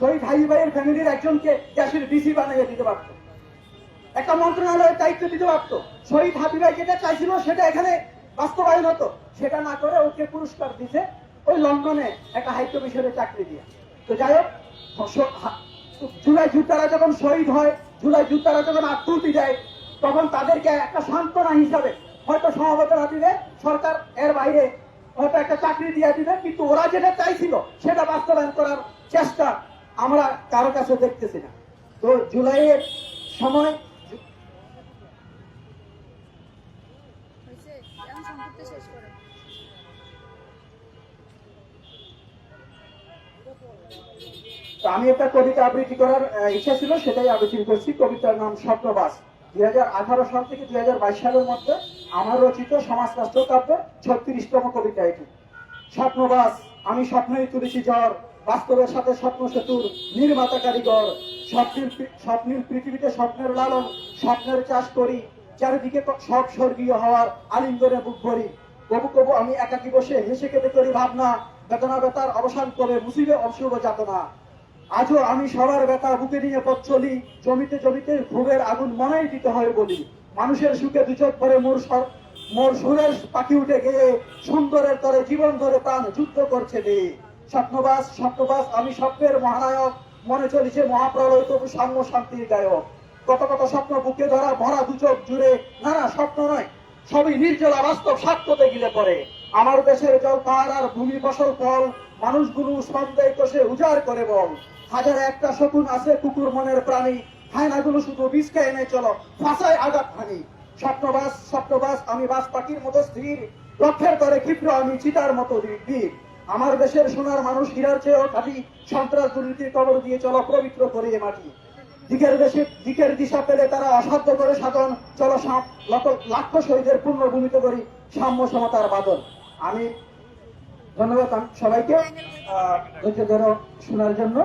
শহীদ হাবিব ভাইয়ের ফ্যামিলির একজনকে দেশের ডিসি বানিয়ে দিতে পারতো, একটা মন্ত্রণালয়ের দায়িত্ব দিতে পারতো। শহীদ হাবিব ভাই যেটা চাইছিল সেটা এখানে বাস্তবায়ন হতো, সেটা না করে ওকে পুরস্কার দিতে ওই লন্ডনে একটা হাই কমিশনে চাকরি দিয়ে। তো যাই হোক, জুলাই যোদ্ধারা যখন শহীদ হয়, জুলাই যোদ্ধারা যখন আত্মহতি দেয়, তখন তাদেরকে একটা সান্ত্বনা হিসাবে হয়তো সমবেদনা দিবে সরকার, এর বাইরে হয়তো একটা চাকরি দিয়ে দিবে, কিন্তু ওরা যেটা চাইছিল সেটা বাস্তবায়ন করার চেষ্টা আমরা কারো কাছে দেখতেছি না। তো জুলাইয়ের সময় আমি একটা কবিতা আবৃত্তি করার ইচ্ছা ছিল, সেটাই আবৃত্তি করছি। কবিতার নাম স্বপ্নবাস। 2018 সাল থেকে 2022 সালের মধ্যে আমার রচিত সমাজ রাষ্ট্র কাব্যের 36তম কবিতা এটি। স্বপ্নবাস, আমি স্বপ্নই তুলেছি ঝড়, বাস্তবের সাথে স্বপ্ন সেতুর নির্মাতা কারিগর। স্বপ্নের পৃথিবীতে স্বপ্নের লালন, স্বপ্নের চাষ করি, চারিদিকে সব স্বর্গীয় হওয়ার আলিঙ্গনে বুক ভরি। কবু কবু আমি একাকি বসে হেসে কেটে করি ভাবনা, বেদনা বেতার অবসান করে মুসিবে অশুভ যাতনা। আজও আমি সবার ব্যথা বুকে নিয়ে পথ চলি, জমিতে জমিতে ক্ষোভের আগুন মনেই দিতে হয় বলি। মানুষের সুখে দুচোখ ভরে মোর সুরের পাখি উঠে গিয়ে সুন্দরের তরে জীবন ধরে প্রাণ যুদ্ধ করছে দিয়ে। স্বপ্নবাস, স্বপ্নবাস, আমি স্বপ্নের মহানায়ক, মনে চলেছে মহাপ্রলয় তবু সাম্য শান্তির গায়ক। কত কত স্বপ্ন বুকে ধরা ভরা দুচোখ জুড়ে, না না স্বপ্ন নয়, সবই নির্জলা বাস্তব সাক্ষ্যতে গিলে পড়ে। আমার দেশের জল পাহাড় আর ভূমি ফসল ফল, মানুষগুলো সন্দেহ কষে উজাড় করে বল। হাজারে একটা শকুন আছে কুকুর মনের প্রাণী, হায়নাগুলো শুধু বিষকে এনে চলো ফাঁসায় আঘাত হানি। স্বপ্নবাস, স্বপ্নবাস, আমি বাস পাখির মতো স্থির, লক্ষ্যের করে ক্ষিপ্র আমি চিতার মতো বীর। আমার দেশের সোনার মানুষ হীরার চেয়েও খাঁটি, সন্ত্রাস দুর্নীতির কবর দিয়ে চলো পবিত্র করিয়ে মাটি। দিকের দিশা পেলে তারা অসাধ্য করে সাধন, চলো লাখ শহীদের পূর্ণভূমিতে করি সাম্য সমতার বাদন। আমি ধন্যবাদ সবাইকে ধৈর্য ধরে শোনার জন্য।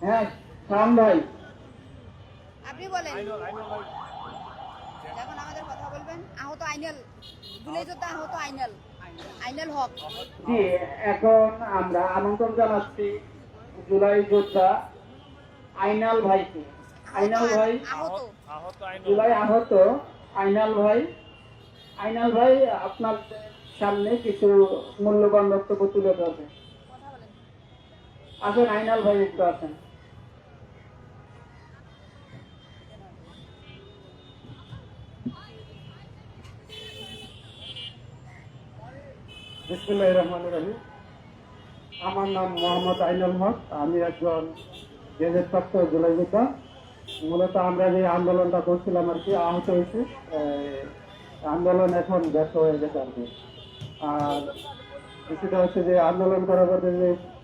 হ্যাঁ শাম ভাই, আপনি বলেন, যখন আমাদের কথা বলবেন। আহত আইনাল, জুলাই যোদ্ধা আহত আইনাল, আইনাল হক। জি, এখন আমরা আমন্ত্রণ জানাচ্ছি জুলাই যোদ্ধা আইনাল ভাইকে। আইনাল ভাই, জুলাই আহত আইনাল ভাই। আইনাল ভাই আপনার সামনে কিছু মূল্যবান বক্তব্য তুলে ধরবে। আসেন আইনাল ভাই, একটু আসেন। বিসমিল্লাহির রহমানির রহিম। আমার নাম মোহাম্মদ আইনাল হক, আমি একজন গেজেটপ্রাপ্ত জুলাই যোদ্ধা। মূলত আমরা যে আন্দোলনটা করছিলাম আর কি, আহত হয়েছি, আন্দোলন এখন ব্যর্থ হয়ে গেছে আর কি। আর বিষয়টা হচ্ছে যে আন্দোলন করার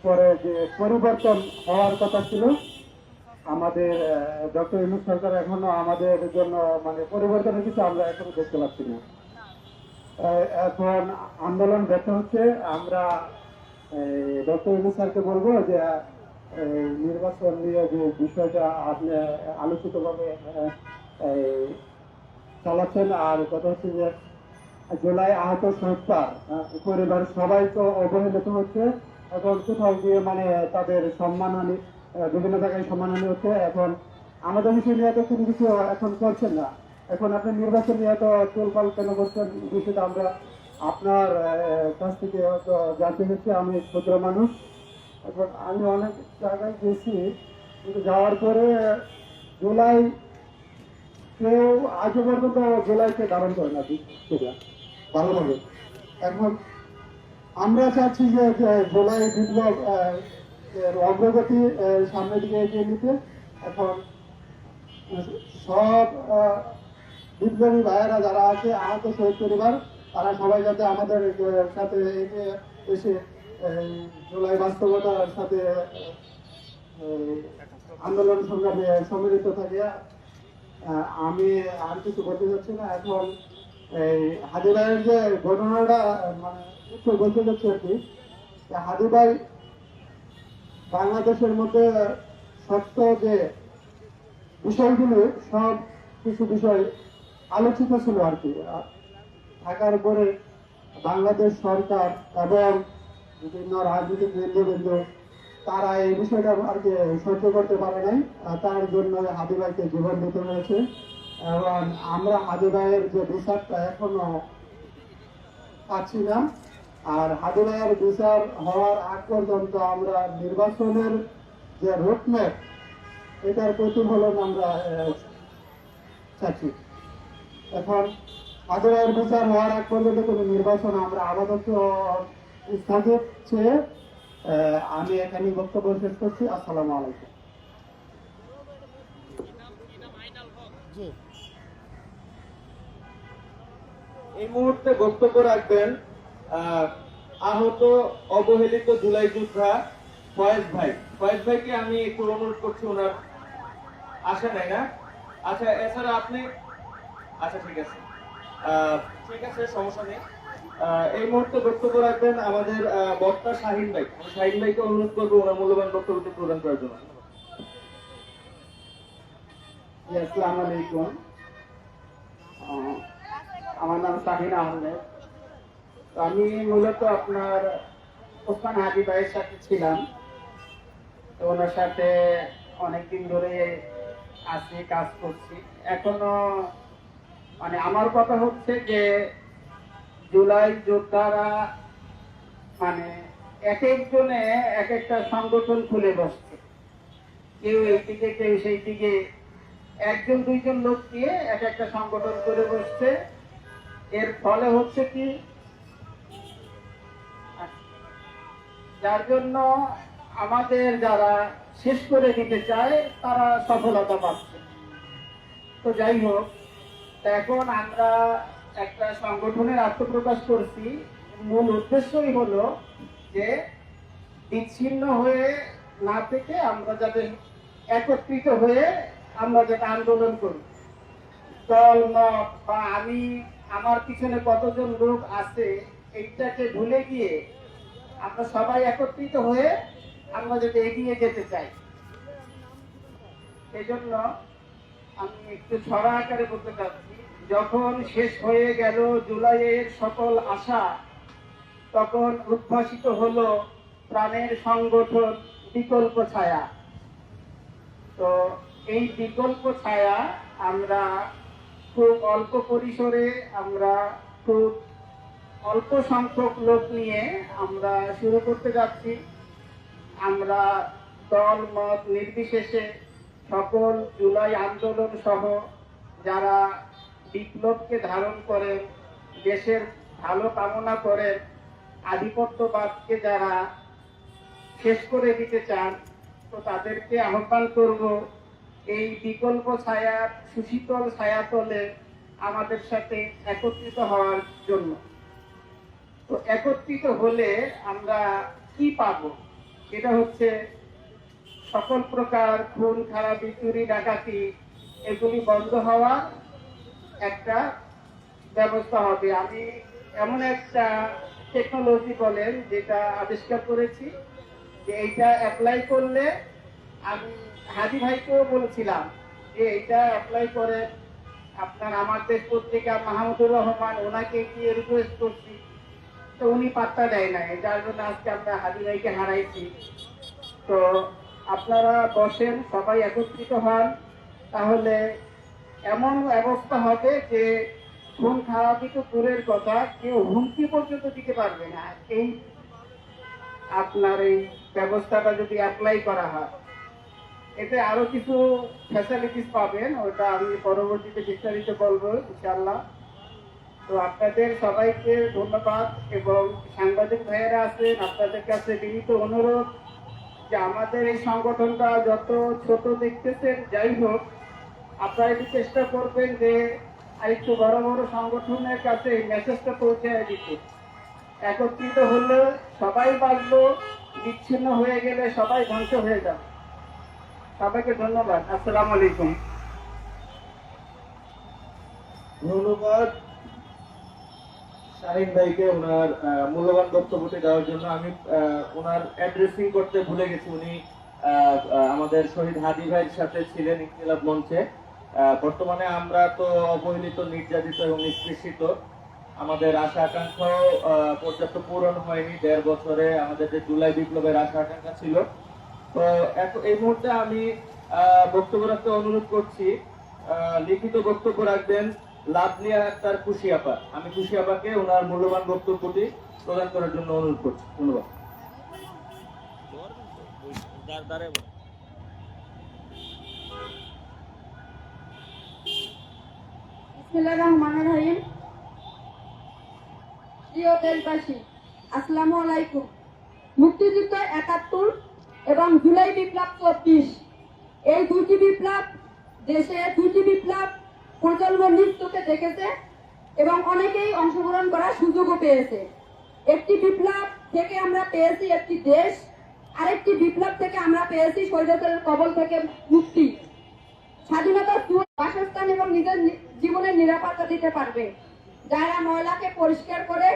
পরে যে পরিবর্তন হওয়ার কথা ছিল, আমাদের ডক্টর ইউনূস সরকার এখনো আমাদের জন্য মানে পরিবর্তনের কিছু আমরা এখনো দেখতে পাচ্ছি না। এখন আন্দোলন ব্যর্থ হচ্ছে। আমরা ডক্টর ইউনূস স্যারকে বলবো যে নির্বাচন নিয়ে যে বিষয়টা আপনি আলোচিতভাবে চালাচ্ছেন। আর কথা হচ্ছে যে জুলাই আহত সরকার পরিবার সবাই তো অবহেলিত হচ্ছে। এখন কোথাও গিয়ে মানে তাদের সম্মানহানি, বিভিন্ন জায়গায় সম্মানহানি হচ্ছে। এখন আমাদের বিষয় নিয়ে তো কোনো কিছু এখন করছেন না। এখন আপনি নির্বাচন নিয়ে তো তোলপাল কেন করছেন, বিষয়টা আমরা আপনার কাছ থেকে হয়তো জানতে হচ্ছে। আমি ক্ষুদ্র মানুষ, এখন আমি অনেক জায়গায় গেছি, কিন্তু যাওয়ার পরে জুলাই কেউ আজও পর্যন্ত জুলাইকে ধারণ করে না ভালোভাবে। এখন আমরা চাচ্ছি যে জুলাই বিপ্লব অগ্রগতি সামনের দিকে এগিয়ে নিতে। এখন সব বিপ্লবী ভাইয়েরা যারা আছে, আহত শহীদ পরিবার, তারা সবাই যাতে আমাদের সাথে এসে জুলাই বাস্তবতার সাথে আন্দোলন সংগ্রামে সম্মিলিত থাকে। আমি আর কিছু বলতে চাচ্ছি না। এখন এই হাদি ভাইয়ের যে ঘটনাটা মানে একটু বলতে চাচ্ছি আর কি। হাদি ভাই বাংলাদেশের মধ্যে সত্য যে বিষয়গুলো, সব কিছু বিষয় আলোচিত ছিল আর কি। থাকার পরে বাংলাদেশ সরকার এবং বিভিন্ন রাজনৈতিক নেতৃবৃন্দ তারা এই বিষয়টা আর কি সহ্য করতে পারে নাই। তার জন্য হাদি ভাইকে জীবন দিতে হয়েছে এবং আমরা হাদি ভাইয়ের যে বিচারটা এখনো পাচ্ছি না। আর হাদি ভাইয়ের বিচার হওয়ার আগ পর্যন্ত আমরা নির্বাচনের যে রোডম্যাপ এটার প্রতিফলন আমরা চাচ্ছি। এখন হাদি ভাইয়ের বিচার হওয়ার আগ পর্যন্ত কোনো নির্বাচন আমরা আপাতত স্থগিত চেয়ে আমি এখানে বক্তব্য শেষ করছি। আসসালামু আলাইকুম। এই মুহূর্তে বক্তব্য রাখবেন আহত অবহেলিত জুলাই যোদ্ধা ফয়েজ ভাই। ফয়েজ ভাইকে আমি একটু অনুরোধ করছি, ওনার আসে নাই না? আচ্ছা, এছাড়া আপনি, আচ্ছা ঠিক আছে, ঠিক আছে, সমস্যা নেই। এই মুহূর্তে বক্তব্য রাখবেন আমাদের বক্তা শাহিন ভাই। আমি শাহিন ভাইকে অনুরোধ করবো ওনার মূল্যবান বক্তব্যটি প্রদান করার জন্য। আসসালামু আলাইকুম। আমার নাম শাহিন আহমেদ। তো আমি মূলত আপনার ওসমান হাদি ভাইয়ের সাথে ছিলাম। তো ওনার সাথে অনেকদিন ধরে আছি, কাজ করছি। এখনো মানে আমার কথা হচ্ছে যে জুলাই যোদ্ধারা মানে এক একজনে এক একটা সংগঠন খুলে বসছে, কেউ এইদিকে কেউ সেই দিকে, একজন দুইজন লোক দিয়ে এক একটা সংগঠন করে বসছে। এর ফলে হচ্ছে কি, যার জন্য আমাদের যারা শেষ করে দিতে চায় তারা সফলতা পাচ্ছে। তো যাই হোক, এখন আমরা একটা সংগঠনের আত্মপ্রকাশ করছি। মূল উদ্দেশ্যই হলো যে বিচ্ছিন্ন হয়ে না থেকে আমরা যাতে একত্রিত হয়ে আমরা যাতে আন্দোলন করি। দল মত বা আমি আমার পিছনে কতজন লোক আছে এইটাকে ভুলে গিয়ে আমরা সবাই একত্রিত হয়ে আমরা যাতে এগিয়ে যেতে চাই। এই জন্য আমি একটু ছড়া আকারে বলতে চাচ্ছি, যখন শেষ হয়ে গেল জুলাইয়ের সকল আশা, তখন উদ্ভাসিত হলো প্রাণের সংগঠন বিকল্প ছায়া। তো এই বিকল্প ছায়া আমরা খুব অল্প পরিসরে, আমরা খুব অল্প সংখ্যক লোক নিয়ে আমরা শুরু করতে যাচ্ছি। আমরা দল মত নির্বিশেষে সকল জুলাই আন্দোলন সহ যারা বিপ্লবকে ধারণ করেন, দেশের ভালো কামনা করেন, আধিপত্যবাদকে যারা শেষ করে দিতে চান, তো তাদেরকে আহ্বান করব এই বিকল্প ছায়ার সুশীতল ছায়াতলে আমাদের সাথে একত্রিত হওয়ার জন্য। তো একত্রিত হলে আমরা কি পাবো? এটা হচ্ছে সকল প্রকার খুন খারাপি, চুরি ডাকাতি এগুলি বন্ধ হওয়ার একটা ব্যবস্থা হবে। আমি এমন একটা টেকনোলজি বলেন যেটা আবিষ্কার করেছি, যে এইটা অ্যাপ্লাই করলে, আমি হাজি ভাইকেও বলেছিলাম যে এটা অ্যাপ্লাই করে আপনার আমার দেশ পত্রিকা মাহমুদুর রহমান, ওনাকে গিয়ে রিকোয়েস্ট করছি, তো উনি পাত্তা দেয় নাই, যার জন্য আজকে আমরা হাজি ভাইকে হারাইছি। তো আপনারা বসেন, সবাই একত্রিত হন, তাহলে এমন ব্যবস্থা হবে যে খুন খারাপি তো দূরের কথা, কেউ হুমকি পর্যন্ত দিতে পারবে না। এই আপনার এই ব্যবস্থাটা যদি অ্যাপ্লাই করা হয়, এতে আরো কিছু ফ্যাসিলিটিস পাবেন, ওটা আমি পরবর্তীতে বিস্তারিত বলবো ইনশাআল্লাহ। তো আপনাদের সবাইকে ধন্যবাদ, এবং সাংবাদিক ভাইয়েরা আছেন, আপনাদের কাছে বিনীত অনুরোধ যে আমাদের এই সংগঠনটা যত ছোট দেখতেছেন, যাই হোক আপনারা একটু চেষ্টা করবেন যে আরেকটু বড় বড় সংগঠনের কাছে এই মেসেজটা পৌঁছে দিতে। একত্রিত হলে সবাই বাঁচবো, বিচ্ছিন্ন হয়ে গেলে সবাই ধ্বংস হয়ে যাবে। সবাইকে ধন্যবাদ। আসসালামু আলাইকুম। ধন্যবাদ শাহিন ভাইকে ওনার মূল্যবান বক্তব্যটি দেওয়ার জন্য। আমি ওনার অ্যাড্রেসিং করতে ভুলে গেছি। উনি আমাদের শহীদ হাদি ভাইয়ের সাথে ছিলেন ইনকিলাব মঞ্চে। বর্তমানে আমরা তো অবহেলিত, নির্যাতিত এবং নিষ্পেষিত আমাদের আশা আকাঙ্ক্ষাও পর্যাপ্ত পূরণ হয়নি। 1.5 বছরে আমাদের যে জুলাই বিপ্লবের আশা আকাঙ্ক্ষা ছিল। তো এই মুহূর্তে আমি বক্তব্য রাখতে অনুরোধ করছি, লিখিত বক্তব্য রাখবেন লাভলিয়া আক্তার খুশি আপা। আমি খুশি আপাকে ওনার মূল্যবান বক্তব্যটি প্রদান করার জন্য অনুরোধ করছি। ধন্যবাদ। বিসমিল্লাহির রহমানির রহিম। প্রিয় দেশবাসী, আসসালামু আলাইকুম। মুক্তিযুদ্ধ ৭১ এবং জুলাই বিপ্লব ২৪, এই দুটি বিপ্লব দেশে দুটি বিপ্লব প্রজন্ম নিজ চোখে দেখেছে এবং অনেকেই অংশগ্রহণ করার সুযোগও পেয়েছে। একটি বিপ্লব থেকে আমরা পেয়েছি একটি দেশ, আরেকটি বিপ্লব থেকে আমরা পেয়েছি স্বৈরাচারের কবল থেকে মুক্তি। স্বাধীনতা বাসস্থান এবং নিজের জীবনের নিরাপত্তা দিতে পারবে, যারা ময়লাকে পরিষ্কার করে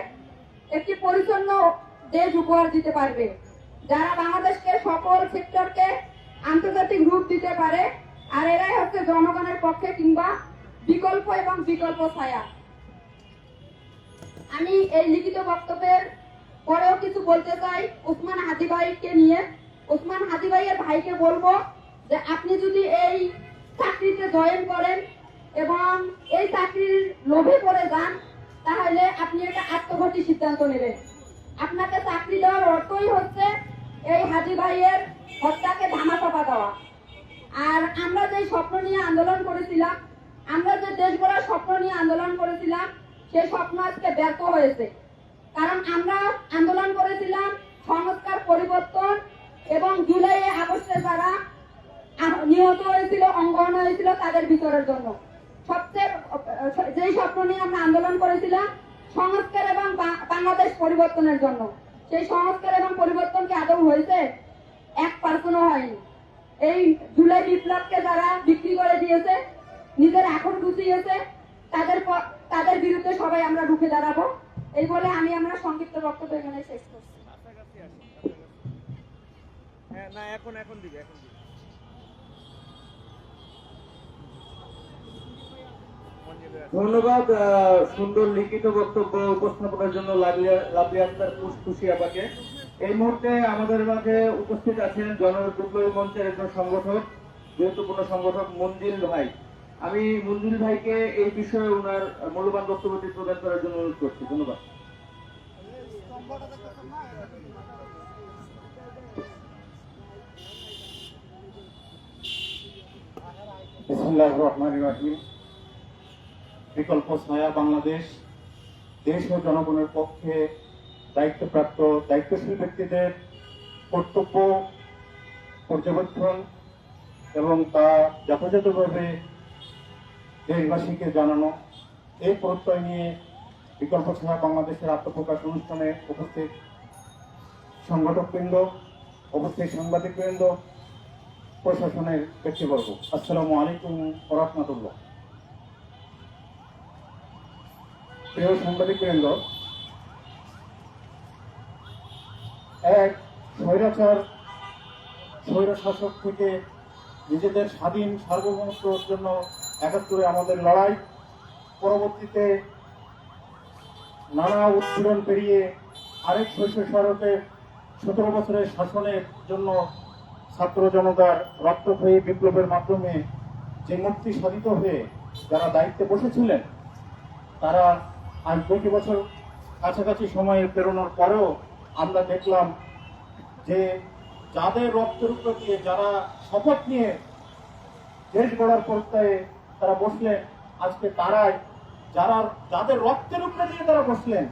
একটি পরিচ্ছন্ন দেশ উপহার দিতে পারবে, যারা বাংলাদেশকে সকল সেক্টরকে আন্তর্জাতিক রূপ দিতে পারে। আর এরাই হচ্ছে জনগণের পক্ষে কিংবা বিকল্প এবং বিকল্প ছায়া। আমি এই লিখিত বক্তব্যের পরেও কিছু বলতে চাই ওসমান হাদি ভাইকে নিয়ে। ওসমান হাদি ভাইয়ের ভাইকে বলবো যে আপনি যদি এই চাকরিতে জয়েন করেন এবং এই চাকরির লোভে পড়ে যান, তাহলে আপনি একটা আত্মঘাতী সিদ্ধান্ত নেবেন। আপনাকে চাকরি দেওয়ার অর্থই হচ্ছে এই হাজি ভাইয়ের হত্যাকে ধামাচাপা দেওয়া। আর আমরা যে স্বপ্ন নিয়ে আন্দোলন করেছিলাম, আমরা যে দেশ গড়ার স্বপ্ন নিয়ে আন্দোলন করেছিলাম, সেই স্বপ্ন আজকে ব্যর্থ হয়েছে। কারণ আমরা আন্দোলন করেছিলাম সংস্কার, পরিবর্তন এবং জুলাই আগস্টে যারা নিহত হয়েছিল, অঙ্গহানি হয়েছিল তাদের বিচারের জন্য। সবচেয়ে যেই স্বপ্ন নিয়ে আমরা আন্দোলন করেছিলাম সংস্কার এবং বাংলাদেশ পরিবর্তনের জন্য, সেই সংস্কার এবং পরিবর্তন কি আদৌ হয়েছে? 1% হয়নি। এই জুলাই বিপ্লবকে যারা বিক্রি করে দিয়েছে, নিজের এখন গুছিয়েছে, তাদের বিরুদ্ধে সবাই আমরা রুখে দাঁড়াবো। এই বলে আমি আমরা সংক্ষিপ্ত বক্তব্য এখানে শেষ করছি। ধন্যবাদ সুন্দর লিখিত বক্তব্য উপস্থাপনের জন্য লাভলিয়া আক্তার খুশি আপাকে। এই মুহূর্তে আমাদের মাঝে উপস্থিত আছেন জনবিপ্লবী মঞ্চের একজন সংগঠক, গুরুত্বপূর্ণ সংগঠক মঞ্জিল ভাই। আমি মঞ্জিল ভাইকে এই বিষয়ে ওনার মূল্যবান বক্তব্যটি প্রদান করার জন্য অনুরোধ করছি। ধন্যবাদ। বিসমিল্লাহির রহমানির রহিম। বিকল্প ছায়া বাংলাদেশ দেশ ও জনগণের পক্ষে দায়িত্বপ্রাপ্ত দায়িত্বশীল ব্যক্তিদের কর্তব্য পর্যবেক্ষণ এবং তা যথাযথভাবে দেশবাসীকে জানানো, এই প্রত্যয় নিয়ে বিকল্প ছায়া বাংলাদেশের আত্মপ্রকাশ অনুষ্ঠানে উপস্থিত সংগঠকবৃন্দ, উপস্থিত সাংবাদিকবৃন্দ, প্রশাসনের ব্যক্তিবর্গ, আসসালামু আলাইকুম ওয়া রাহমাতুল্লাহ। প্রিয় সাংবাদিকবৃন্দ, এক স্বৈরশাসক থেকে নিজেদের স্বাধীন সার্বভৌমত্বের জন্য ৭১ আমাদের লড়াই, পরবর্তীতে নানা উৎপীড়ন পেরিয়ে আরেক স্বৈরশাসকের ১৭ বছরের শাসনের জন্য ছাত্র জনতার রক্তক্ষয়ী বিপ্লবের মাধ্যমে যে মুক্তি সাধিত হয়ে যারা দায়িত্বে বসেছিলেন, তারা আজ ২ বছর কাছাকাছি সময়ে পেরোনোর পরেও আমরা দেখলাম যে যাদের রক্তের উপর দিয়ে, যারা শপথ নিয়ে দেশ গড়ার প্রত্যয়ে তারা বসলেন, আজকে তারাই যাদের রক্তের উপরে দিয়ে তারা বসলেন,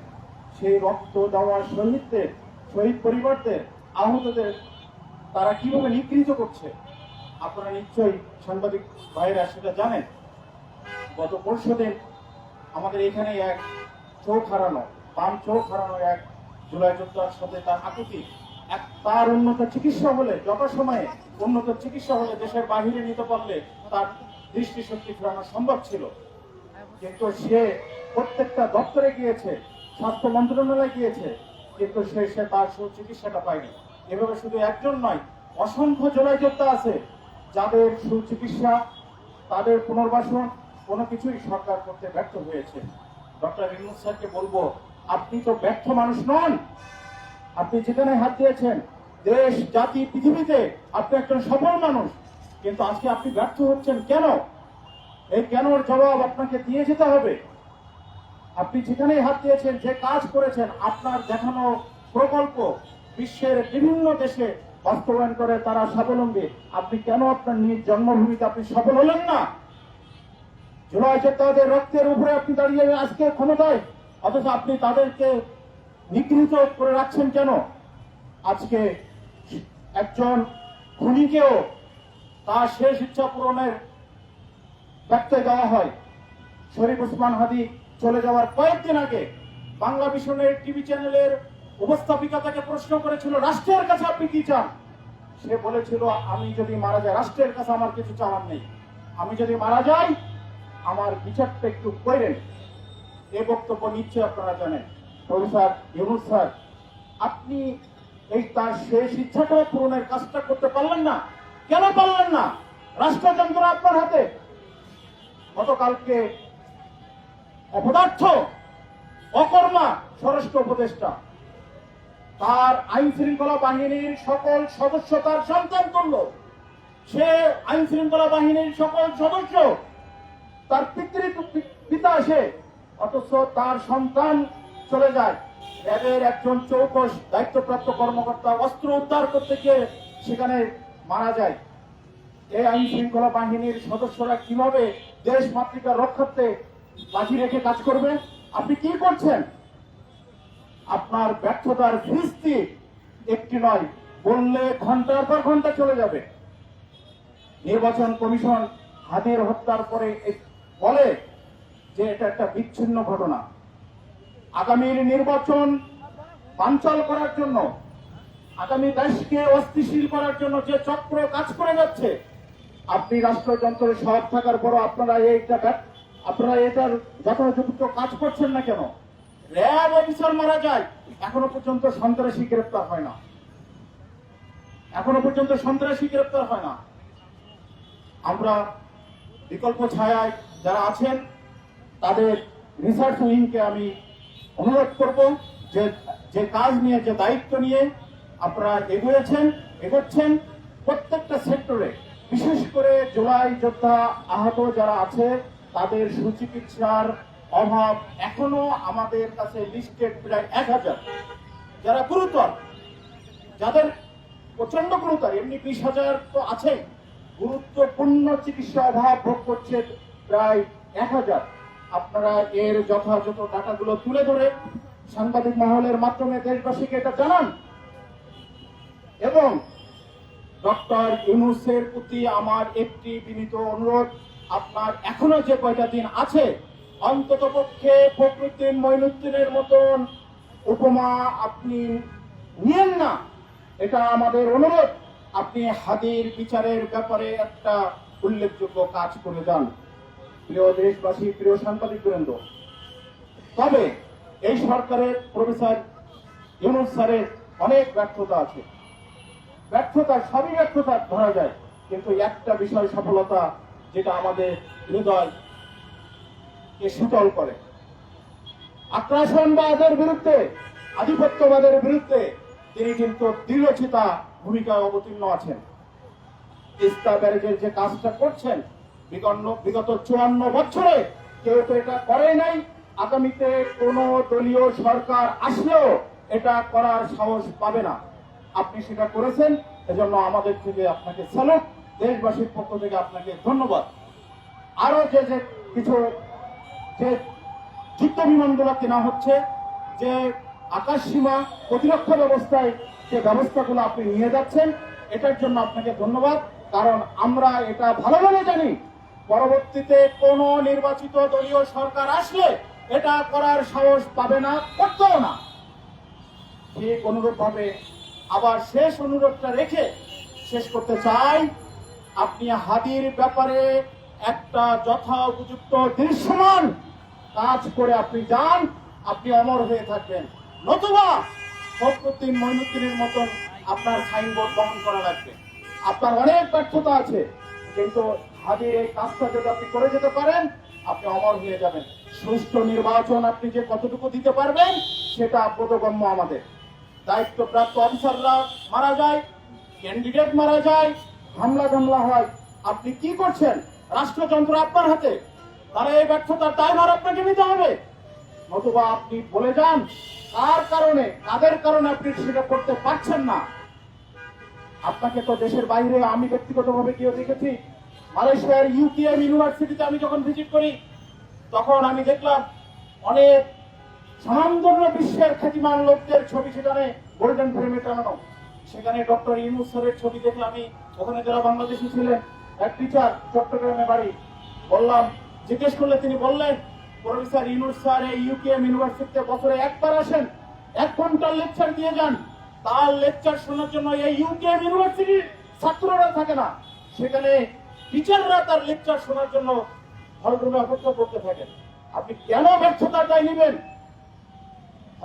সেই রক্ত দেওয়া শহীদদের, শহীদ পরিবারদের, আহতদের তারা কিভাবে নিগৃহীত করছে। আপনারা নিশ্চয়ই সাংবাদিক ভাইরা সেটা জানেন। গত পরশুদিন আমাদের এখানে এক চোখ হারানো, বাম চোখ হারানো এক জুলাই যোদ্ধার সাথে তার আকুতি, তার উন্নত চিকিৎসা হলে, যথাসময়ে উন্নত চিকিৎসা হলে দেশের বাহিরে নিতে পারলে তার দৃষ্টিশক্তি ফেরানো সম্ভব ছিল। কিন্তু সে প্রত্যেকটা দপ্তরে গিয়েছে, স্বাস্থ্য মন্ত্রণালয়ে গিয়েছে, কিন্তু সে তার সুচিকিৎসাটা পায়নি। এভাবে শুধু একজন নয়, অসংখ্য জুলাই যোদ্ধা আছে যাদের সুচিকিৎসা, তাদের পুনর্বাসন কোনো কিছুই সরকার করতে ব্যর্থ হয়েছে। ডক্টর ইউনূস স্যারকে বলবো, আপনি তো ব্যর্থ মানুষ নন। আপনি যেখানে হাত দিয়েছেন দেশ জাতি পৃথিবীতে আপনি একজন সফল মানুষ, কিন্তু আজকে আপনি ব্যর্থ হচ্ছেন কেন? এই কেনর জবাব আপনাকে দিয়ে যেতে হবে। আপনি যেখানেই হাত দিয়েছেন, যে কাজ করেছেন, আপনার দেখানো প্রকল্প বিশ্বের বিভিন্ন দেশে বাস্তবায়ন করে তারা স্বাবলম্বী। আপনি কেন আপনার নিজ জন্মভূমিতে আপনি সফল হলেন না? জুলাই যোদ্ধাদের রক্তের উপরে আপনি দাঁড়িয়ে আজকে ক্ষমতায়, অথচ আপনি তাদেরকে নিগৃহীত করে রাখছেন কেন? আজকে একজন খুনিকেও তার শেষ ইচ্ছা পূরণের ব্যক্তি দেওয়া হয়। শরীফ ওসমান হাদি চলে যাওয়ার কয়েকদিন আগে বাংলা ভিশনের টিভি চ্যানেলের উপস্থাপিকা তাকে প্রশ্ন করেছিল, রাষ্ট্রের কাছে আপনি কি চান? সে বলেছিল, আমি যদি মারা যাই রাষ্ট্রের কাছে আমার কিছু চাওয়ার নেই, আমি যদি মারা যাই আমার বিচারটা একটু করেন। এই বক্তব্য নিশ্চয়ই আপনারা জানেন। প্রফেসর ইউনূস স্যার, আপনি এই তার শেষ ইচ্ছাটাও পূরণের কাজটা করতে পারলেন না। কেন পারলেন না? রাষ্ট্রযন্ত্র আপনার হাতে। গতকালকে অপদার্থ অকর্মা স্বরাষ্ট্র উপদেষ্টা তার আইন শৃঙ্খলা বাহিনীর সকল সদস্য তার সন্তান করল। সে আইন শৃঙ্খলা বাহিনীর সকল সদস্য তার পিতা সে, অথচ তার সন্তান চলে যায়। র্যাবের একজন চৌকস দায়িত্বপ্রাপ্ত কর্মকর্তা অস্ত্র উদ্ধার করতে গিয়ে সেখানে মারা যায়। এই আইন শৃঙ্খলা বাহিনীর সদস্যরা কিভাবে দেশ মাতৃকার রক্ষার্থে বাজি রেখে কাজ করবে? আপনি কি করছেন? আপনার ব্যর্থতার ফিরিস্তি একটি নয়, বললে ঘন্টার পর ঘন্টা চলে যাবে। নির্বাচন কমিশন হাদির হত্যার পরে বলে যে এটা একটা বিচ্ছিন্ন ঘটনা। আগামীর নির্বাচন বানচাল করার জন্য, আগামী দেশকে অস্থিতিশীল করার জন্য যে চক্র কাজ করে যাচ্ছে, আপনি রাষ্ট্রযন্ত্রের সব থাকার পরও আপনারা এটার যথাযথ কাজ করছেন না কেন? র্যাব অফিসার মারা যায়, এখনো পর্যন্ত সন্ত্রাসী গ্রেপ্তার হয় না। এখনো পর্যন্ত সন্ত্রাসী গ্রেপ্তার হয় না। আমরা বিকল্প ছায়ায় যারা আছেন তাদের রিসার্চ উইংকে আমি অনুরোধ করব যে কাজ নিয়ে, যে দায়িত্ব নিয়ে আপনারা এগোচ্ছেন প্রত্যেকটা সেক্টরে, বিশেষ করে জুলাই যোদ্ধা আহত যারা আছে তাদের সুচিকিৎসার অভাব এখনো আমাদের কাছে লিস্টেড প্রায় 1000, যারা গুরুতর, যাদের প্রচন্ড গুরুতর, এমনি 20,000 তো আছে, গুরুত্বপূর্ণ চিকিৎসা অভাব ভোগ করছে প্রায় 1000। আপনারা এর যথাযথ ডাটাগুলো তুলে ধরে সাংবাদিক মহলের মাধ্যমে দেশবাসীকে এটা জানান। এবং ডক্টর ইউনূসের প্রতি আমার একটি বিনীত অনুরোধ, আপনার এখনো যে কয়টা দিন আছে, অন্তত পক্ষে ফখরুদ্দিন মঈনুদ্দিনের মতন উপমা আপনি নিয়েন না, এটা আমাদের অনুরোধ। আপনি হাদির বিচারের ব্যাপারে একটা উল্লেখযোগ্য কাজ করে যান। প্রিয় দেশবাসী, প্রিয় সাংবাদিক বৃন্দ, তবে এই সরকারের প্রফেসর ইউনূস স্যারের অনেক ব্যর্থতা আছে। সবই ব্যর্থতা ধরা যায়, কিন্তু একটা বিষয় সফলতা যেটা আমাদের হৃদয়কে শীতল করে। আগ্রাসনবাদের বিরুদ্ধে, আধিপত্যবাদের বিরুদ্ধে তিনি কিন্তু দৃঢ়চিতা ভূমিকায় অবতীর্ণ আছেন। তিস্তা ব্যারেজের যে কাজটা করছেন, বিগত 54 বছরে কেউ তো এটা করে নাই। আগামীতে কোন দলীয় সরকার আসলেও এটা করার সাহস পাবে না। আপনি সেটা করেছেন, এজন্য আমাদের থেকে আপনাকে স্যালুট, দেশবাসীর পক্ষ থেকে আপনাকে ধন্যবাদ। আরো যে কিছু যে যুদ্ধ বিমানগুলো কেনা হচ্ছে, যে আকাশ সীমা প্রতিরক্ষা ব্যবস্থায় যে ব্যবস্থাগুলো আপনি নিয়ে যাচ্ছেন, এটার জন্য আপনাকে ধন্যবাদ। কারণ আমরা এটা ভালোভাবে জানি, পরবর্তীতে কোন নির্বাচিত দলীয় সরকার আসলে এটা করার সাহস পাবে না, করতেও না। ঠিক অনুরূপ ভাবে আবার শেষ অনুরোধটা রেখে শেষ করতে চাই, আপনি হাদির ব্যাপারে একটা যথা উপযুক্ত দৃশ্যমান কাজ করে আপনি যান, আপনি অমর হয়ে থাকবেন। নতুবা ফখরুদ্দিন মঈনুদ্দিনের মতন আপনার সাইনবোর্ড বহন করা লাগবে। আপনার অনেক ব্যর্থতা আছে, কিন্তু হাদির এই কাজটা যদি আপনি করে যেতে পারেন, আপনি অমর হয়ে যাবেন। সুষ্ঠু নির্বাচন আপনি যে কতটুকু দিতে পারবেন সেটা বোধগম্য আমাদের। দায়িত্বপ্রাপ্ত অফিসাররা মারা যায়, ক্যান্ডিডেট মারা যায়, হামলা হয়, আপনি কি করছেন? রাষ্ট্রযন্ত্র আপনার হাতে, তারা এই ব্যর্থতার দায়ভার আপনাকে নিতে হবে। নতুবা আপনি বলে যান কাদের কারণে আপনি সেটা করতে পারছেন না। আপনাকে তো দেশের বাইরে আমি ব্যক্তিগতভাবে গিয়ে দেখেছি। মালয়েশিয়ার ইউকেএম ইউনিভার্সিটিতে আমি যখন ভিজিট করি তখন আমি দেখলাম অনেক স্বনামধন্য বিশ্বের খ্যাতিমান লোকদের ছবি সেখানে গোল্ডেন ফ্রেমে টানানো। সেখানে ডক্টর ইউনূস স্যারের ছবি দেখে আমি ওখানে যারা বাংলাদেশি ছিলেন, এক টিচার চট্টগ্রামে বাড়ি, বললাম, জিজ্ঞেস করলে তিনি বললেন, প্রফেসর ইউনূস স্যার এই ইউকেএম ইউনিভার্সিটিতে বছরে একবার আসেন, 1 ঘন্টার লেকচার দিয়ে যান। তার লেকচার শোনার জন্য এই ইউকেএম ইউনিভার্সিটির ছাত্ররা থাকে না, সেখানে টিচাররা তার লেকচার শোনার জন্য হলরুমে অপেক্ষা করতে থাকেন। আপনি কেন ব্যর্থতার দায় নেবেন?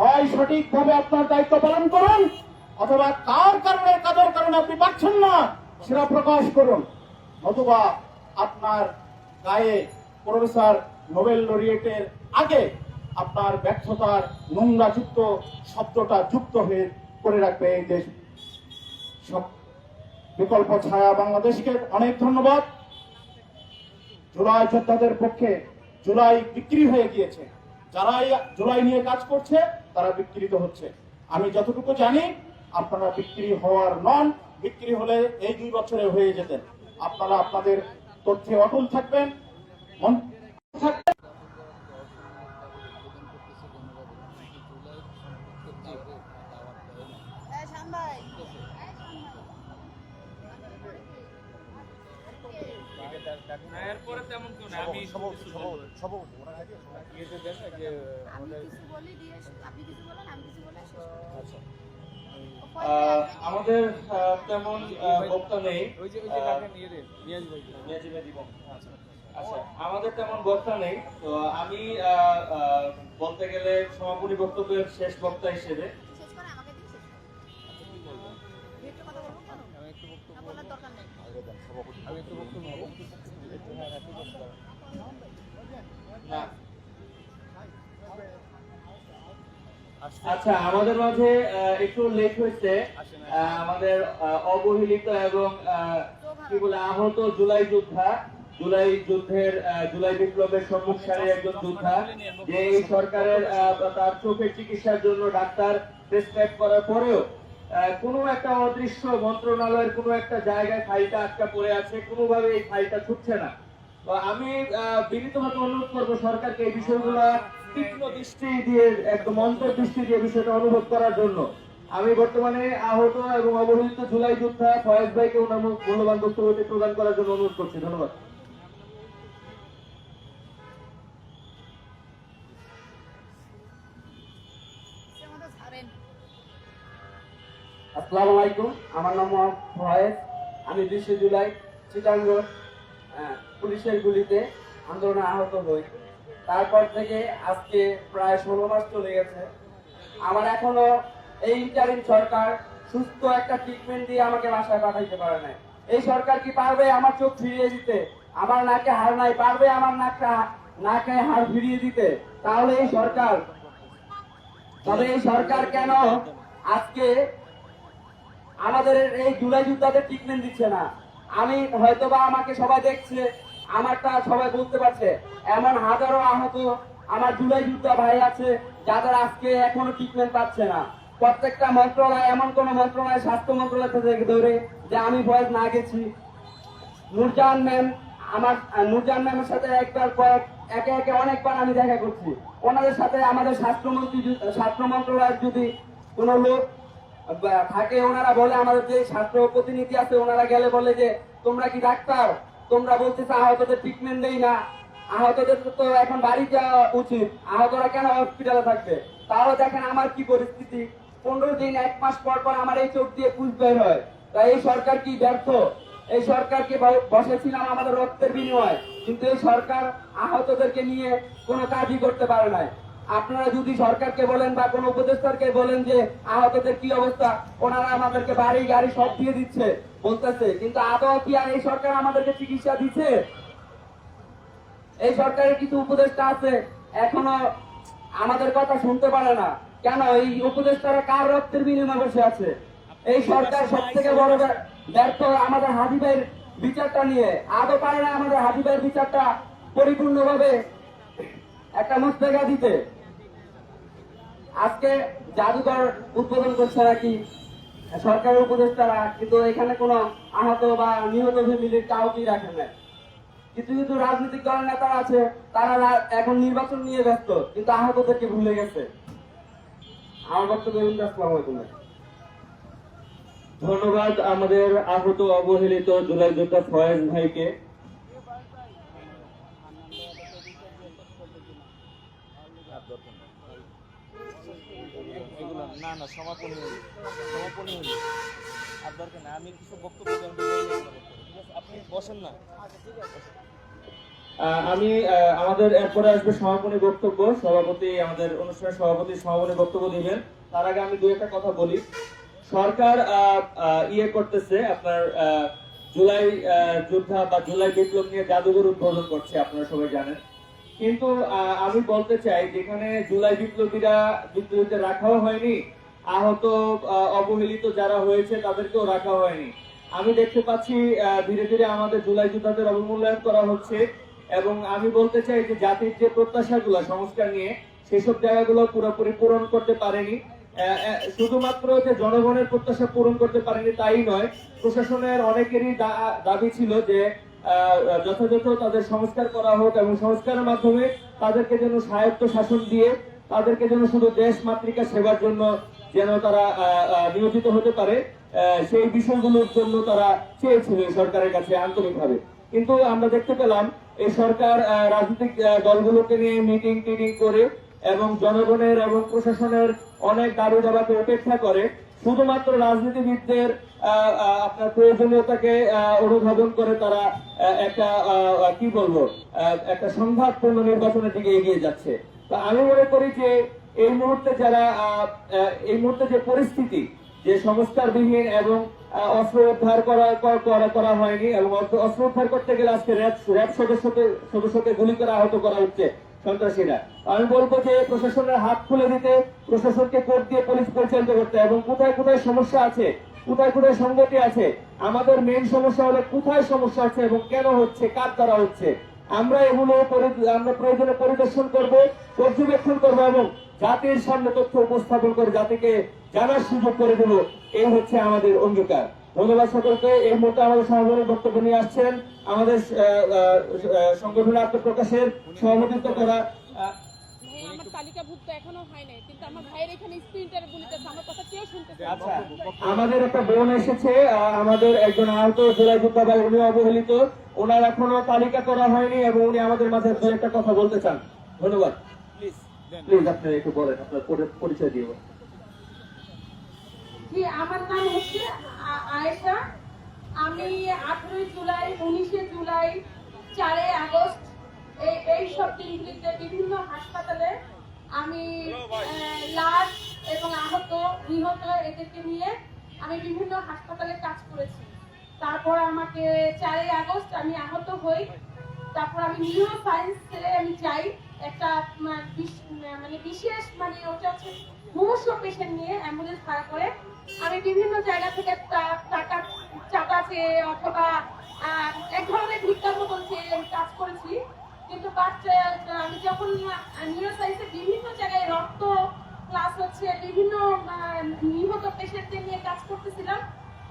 হয় সঠিকভাবে আপনার দায়িত্ব পালন করুন, অথবা কাদের কারণে আপনি পাচ্ছেন না সেটা প্রকাশ করুন। অথবা আপনার গায়ে প্রফেসর নোবেল লরিয়েটের আগে আপনার ব্যর্থতার নোংরাযুক্ত শব্দটা যুক্ত হয়ে করে রাখবে এই দেশ। সব বিকল্প ছায়া বাংলাদেশকে অনেক ধন্যবাদ। জুলাই যোদ্ধাদের পক্ষে জুলাই বিক্রি হয়ে গিয়েছে, যারা জুলাই নিয়ে কাজ করছে তারা বিক্রিত হচ্ছে। আমি যতটুকু জানি আপনারা বিক্রি হওয়ার নন, বিক্রি হলে এই 2 বছরে হয়ে যেতেন। আপনারা আপনাদের তথ্যে অটল থাকবেন, থাকবেন। শান ভাই এরপরে তেমন কেউ না, আমি কিছু বলি দিয়ে আপনি কিছু বলেন, আমি কিছু বলে শেষ করি। আমাদের তেমন বক্তা নেই। আচ্ছা, আমাদের তেমন বক্তা নেই, তো আমি বলতে গেলে সমাপনী বক্তব্যের শেষ বক্তা হিসেবে শেষ করে আমাকে দিয়ে শেষ করুন। একটু কথা বলবো কেন? না, বলার দরকার নেই। না। আচ্ছা, আমাদের মাঝে একটু লেট হয়েছে আমাদের অবহেলিত এবং কি বলে আহত জুলাই যুদ্ধের জুলাই বিপ্লবের সম্মুখ সারির একজন যোদ্ধা, যে এই সরকারের তার চোখের চিকিৎসার জন্য ডাক্তার প্রেসক্রাইব করার পরেও কোনো একটা অদৃশ্য মন্ত্রণালয়ের কোনো একটা জায়গায় ফাইলটা আটকা পড়ে আছে, কোনোভাবে এই ফাইলটা ছুটছে না। তো আমি বিনীতভাবে অনুরোধ করবো সরকারকে এই বিষয়গুলো তীক্ষ্ণ দৃষ্টি দিয়ে, একদম অন্তর্দৃষ্টি দিয়ে বিষয়টা অনুভব করার জন্য। আমি বর্তমানে আহত এবং অবহেলিত জুলাই যোদ্ধা ফয়েজ ভাইকে ওনার মূল্যবান বক্তব্যটি প্রদান করার জন্য অনুরোধ করছি। ধন্যবাদ। সে আমাদের ছাড়েন। আসসালামু আলাইকুম, আমার নাম মোহাম্মদ ফয়েজ। আমি 20 জুলাই চিটাঙ্গ পুলিশের গুলিতে আন্দোলনে আহত হই। তারপর থেকে আজকে প্রায় 16 মাস চলে গেছে। আমার এখনো এই ইন্টারিম সরকার সুস্থ একটা ট্রিটমেন্ট দিয়ে আমাকে বাসায় পাঠাইতে পারে না। এই সরকার কি পারবে আমার চোখ ফিরিয়ে দিতে? আমার নাকে হাড় নাই, পারবে আমার নাকে হাড় ফিরিয়ে দিতে? তাহলে এই সরকার, তবে এই সরকার কেন আজকে আমাদের এই জুলাই যোদ্ধাদের ট্রিটমেন্ট দিচ্ছে না? আমি হয়তোবা আমাকে সবাই দেখছে, আমারটা সবাই বলতে পারছে, এমন হাজারো আহত আমার জুলাই যোদ্ধা ভাই আছে যাদের আজকে এখনো ট্রিটমেন্ট পাচ্ছে না। প্রত্যেকটা মন্ত্রণালয়, এমন কোন মন্ত্রণালয়, স্বাস্থ্য মন্ত্রণালয় থেকে ধরে যে আমি ভয়েস না গেছি। নূরজাহান ম্যামের সাথে একবার একে একে অনেকবার আমি দেখা করছি। ওনাদের সাথে আমাদের স্বাস্থ্য মন্ত্রণালয়ের যদি কোনো লোক থাকে, ওনারা বলে, আমাদের যে স্বাস্থ্য প্রতিনিধি আছে ওনারা গেলে বলে যে তোমরা কি ডাক্তার? তোমরা বলতেছো আহতদের ট্রিটমেন্ট দেই না। আহতদের তো এখন বাড়ি যাওয়া উচিত, আহতরা কেন হসপিটালে থাকবে? তাও দেখেন আমার কি পরিস্থিতি। 15 দিন 1 মাস পর পর আমার এই চোখ দিয়ে পুষ বের হয়। তাই এই সরকার কি ব্যর্থ? এই সরকারকে বসেছিলাম আমাদের রক্তের বিনিময়, কিন্তু এই সরকার আহতদেরকে নিয়ে কোনো কাজই করতে পারে নাই। আপনারা যদি সরকারকে বলেন বা কোনো উপদেষ্টাকে বলেন যে আহতদের কি অবস্থা, ওনারা আমাদেরকে বাড়ি গাড়ি সব দিয়ে দিচ্ছে বলতেছে, কিন্তু আদৌ কি আর এই সরকার আমাদেরকে চিকিৎসা দিচ্ছে? এই সরকারের কিছু উপদেষ্টা আছে, এখনো আমাদের কথা শুনতে পারে না। কেন এই উপদেষ্টারা কার রক্তের বিনিময়ে বসে আছে? এই সরকার সব থেকে বড় ব্যর্থ আমাদের হাদি ভাইয়ের বিচারটা নিয়ে। আদৌ পারে না আমাদের হাদি ভাইয়ের বিচারটা পরিপূর্ণভাবে একটা মুস্তেগা দিতে। আজকে জাদুঘর উদ্বোধন করছে নাকি সরকারের উপদেষ্টারা, কিন্তু এখানে কোনো আহত বা নিহত ফ্যামিলির কাউকেই রাখেন না। কিছু কিছু রাজনৈতিক দলের নেতারা আছে, তারা এখন নির্বাচন নিয়ে ব্যস্ত, কিন্তু আহতদেরকে ভুলে গেছে। আমার বক্তব্য। আসসালামু আলাইকুম। ধন্যবাদ আমাদের আহত অবহেলিত জুলাই যোদ্ধা ফয়েজ ভাইকে। এগুলো না না সমাপনী হলি আর দরকার না, আমি কিছু বক্তব্য দেন, ঠিক আছে আপনি বসেন না। আমি আমাদের এরপরে আসবে সমাপনী বক্তব্য। সভাপতি, আমাদের অনুষ্ঠানের সভাপতি সমাপনী বক্তব্য দিবেন। তার আগে আমি দুই একটা কথা বলি। সরকার ইয়ে করতেছে আপনার জুলাই যোদ্ধা বা জুলাই বিপ্লব নিয়ে জাদুঘর উদ্বোধন করছে, আপনারা সবাই জানেন। কিন্তু আমি বলতে চাই, যেখানে জুলাই বিপ্লবীদের রাখাও হয়নি, আহত অবহেলিত যারা হয়েছে তাদেরকেও রাখা হয়নি। আমি দেখতে পাচ্ছি ধীরে ধীরে আমাদের জুলাই যোদ্ধাদের অবমূল্যায়ন করা হচ্ছে, এবং আমি বলতে চাই যে জাতির যে প্রত্যাশাগুলো সংস্কার নিয়ে, সেসব জায়গাগুলো পুরোপুরি পূরণ করতে পারেনি। শুধুমাত্র যে জনগণের প্রত্যাশা পূরণ করতে পারেনি তাই নয়, প্রশাসনের অনেকেরই দাবি ছিল যে যথাযথ তাদের সংস্কার করা হোক, এবং সংস্কারের মাধ্যমে তাদেরকে যেন স্বায়ত্ত শাসন দিয়ে তাদেরকে যেন শুধু দেশ মাতৃকা সেবার জন্য যেন তারা নিয়োজিত হতে পারে, সেই বিষয়গুলোর জন্য তারা চেয়েছিল সরকারের কাছে আন্তরিকভাবে। কিন্তু আমরা দেখতে পেলাম এই সরকার রাজনৈতিক দলগুলোকে নিয়ে মিটিং টিটিং করে এবং জনগণের এবং প্রশাসনের অনেক দাবি দাবাকে উপেক্ষা করে শুধুমাত্র রাজনীতিবিদদের আপনার প্রয়োজনীয়তাকে অনুধাবন করে তারা একটা কি বলবো একটা সংঘাতপূর্ণ নির্বাচনের দিকে এগিয়ে যাচ্ছে। তো আমি মনে করি যে এই মুহূর্তে যারা এই মুহূর্তে যে পরিস্থিতি, যে সংস্কারবিহীন এবং অস্ত্র উদ্ধার করা হয়নি, এবং অস্ত্র উদ্ধার করতে গেলে আজকে র্যাব সদস্যকে গুলি করে আহত করা হচ্ছে সন্ত্রাসীরা। আমি বলবো যে প্রশাসনের হাত খুলে দিতে, প্রশাসনকে কোর্ট দিয়ে পুলিশ পরিচালিত করতে, এবং কোথায় কোথায় সমস্যা আছে, কোথায় কোথায় সংগতি আছে। আমাদের মেইন সমস্যা হলো কোথায় সমস্যা আছে এবং কেন হচ্ছে, কার দ্বারা হচ্ছে। আমরা এগুলো আমরা প্রয়োজনে পরিদর্শন করব, পর্যবেক্ষণ করবো, এবং জাতির সামনে তথ্য উপস্থাপন করে জাতিকে জানার সুযোগ করে দেব। এই হচ্ছে আমাদের অঙ্গীকার। ধন্যবাদ সকলকে। এই মুহূর্তে আমাদের সমাপনী বক্তব্য নিয়ে আসছেন আমাদের সংগঠনের আত্মপ্রকাশের সভাপতিত্ব করা আমার তালিকাভুক্ত এখনো হয় নাই, কিন্তু আমার ভাইয়ের এখানে স্প্রিন্টারে বলিতেছে, আমার কথা কেউ শুনতেছে না। আচ্ছা, আমাদের একটা বোন এসেছে, আমাদের একজন আহত জেলা যোদ্ধা ভাই, উনি অবহেলিত, ওনার এখনো তালিকা করা হয়নি, এবং উনি আমাদের মাঝে দু একটা কথা বলতে চান। ধন্যবাদ। প্লিজ আপনি একটু বলেন, আপনার পরিচয় দিয়ে বলেন। জি, আমার নাম হচ্ছে আয়েশা। আমি 18 জুলাই, 19 জুলাই, 4 আগস্ট এই সব দিনগুলিতে বিভিন্ন হাসপাতালে আমি লাশ এবং আহত নিহত এদেরকে নিয়ে আমি বিভিন্ন হাসপাতালে কাজ করেছি। তারপর আমাকে 4 আগস্ট আমি আহত হই। তারপর আমি নিউরো সায়েন্স ছেড়ে আমি যাই একটা বিশেষ ওটা হচ্ছে মুমূর্ষু পেশেন্ট নিয়ে অ্যাম্বুলেন্স ভাড়া করে আমি বিভিন্ন জায়গা থেকে টাকা চাঁদা চেয়ে অথবা এক ধরনের ভিক্ষার মতন চেয়ে আমি কাজ করেছি। কিন্তু আমি যখন নিউরো সায়েন্সে বিভিন্ন জায়গায় রক্ত ক্লাস হচ্ছে, বিভিন্ন নিহত পেশেন্টদের নিয়ে কাজ করতেছিলাম,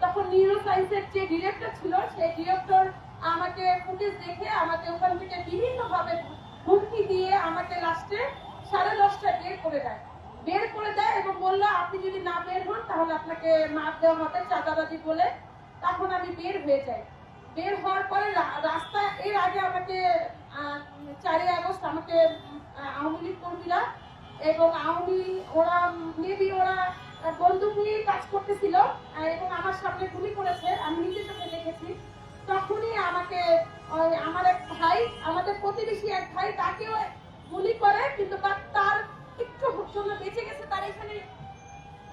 তখন নিউরো সায়েন্সের যে ডিরেক্টর ছিল সেই ডিরেক্টর আমাকে ফুটেজ দেখে আমাকে ওখান থেকে বিভিন্ন ভাবে হুমকি দিয়ে আমাকে লাস্টে 10:30টায় বের করে দেয় এবং বললো আপনি যদি না বের হন তাহলে আপনাকে মার দেওয়া হবে চাঁদাবাজি বলে। তখন আমি বের হয়ে যাই। বের হওয়ার পরে রাস্তায় এর আগে আমাকে 4 আগস্ট আমাকে আওয়ামী লীগ কর্মীরা এবং ওরা বন্দুক নিয়ে কাজ করতেছিল এবং আমার সামনে গুলি করেছে, আমি নিজে চোখে দেখেছি। তখনই আমাকে আমার এক ভাই, আমাদের প্রতিবেশী এক ভাই, তাকেও গুলি করে, কিন্তু তার একটু জন্য বেঁচে গেছে। তার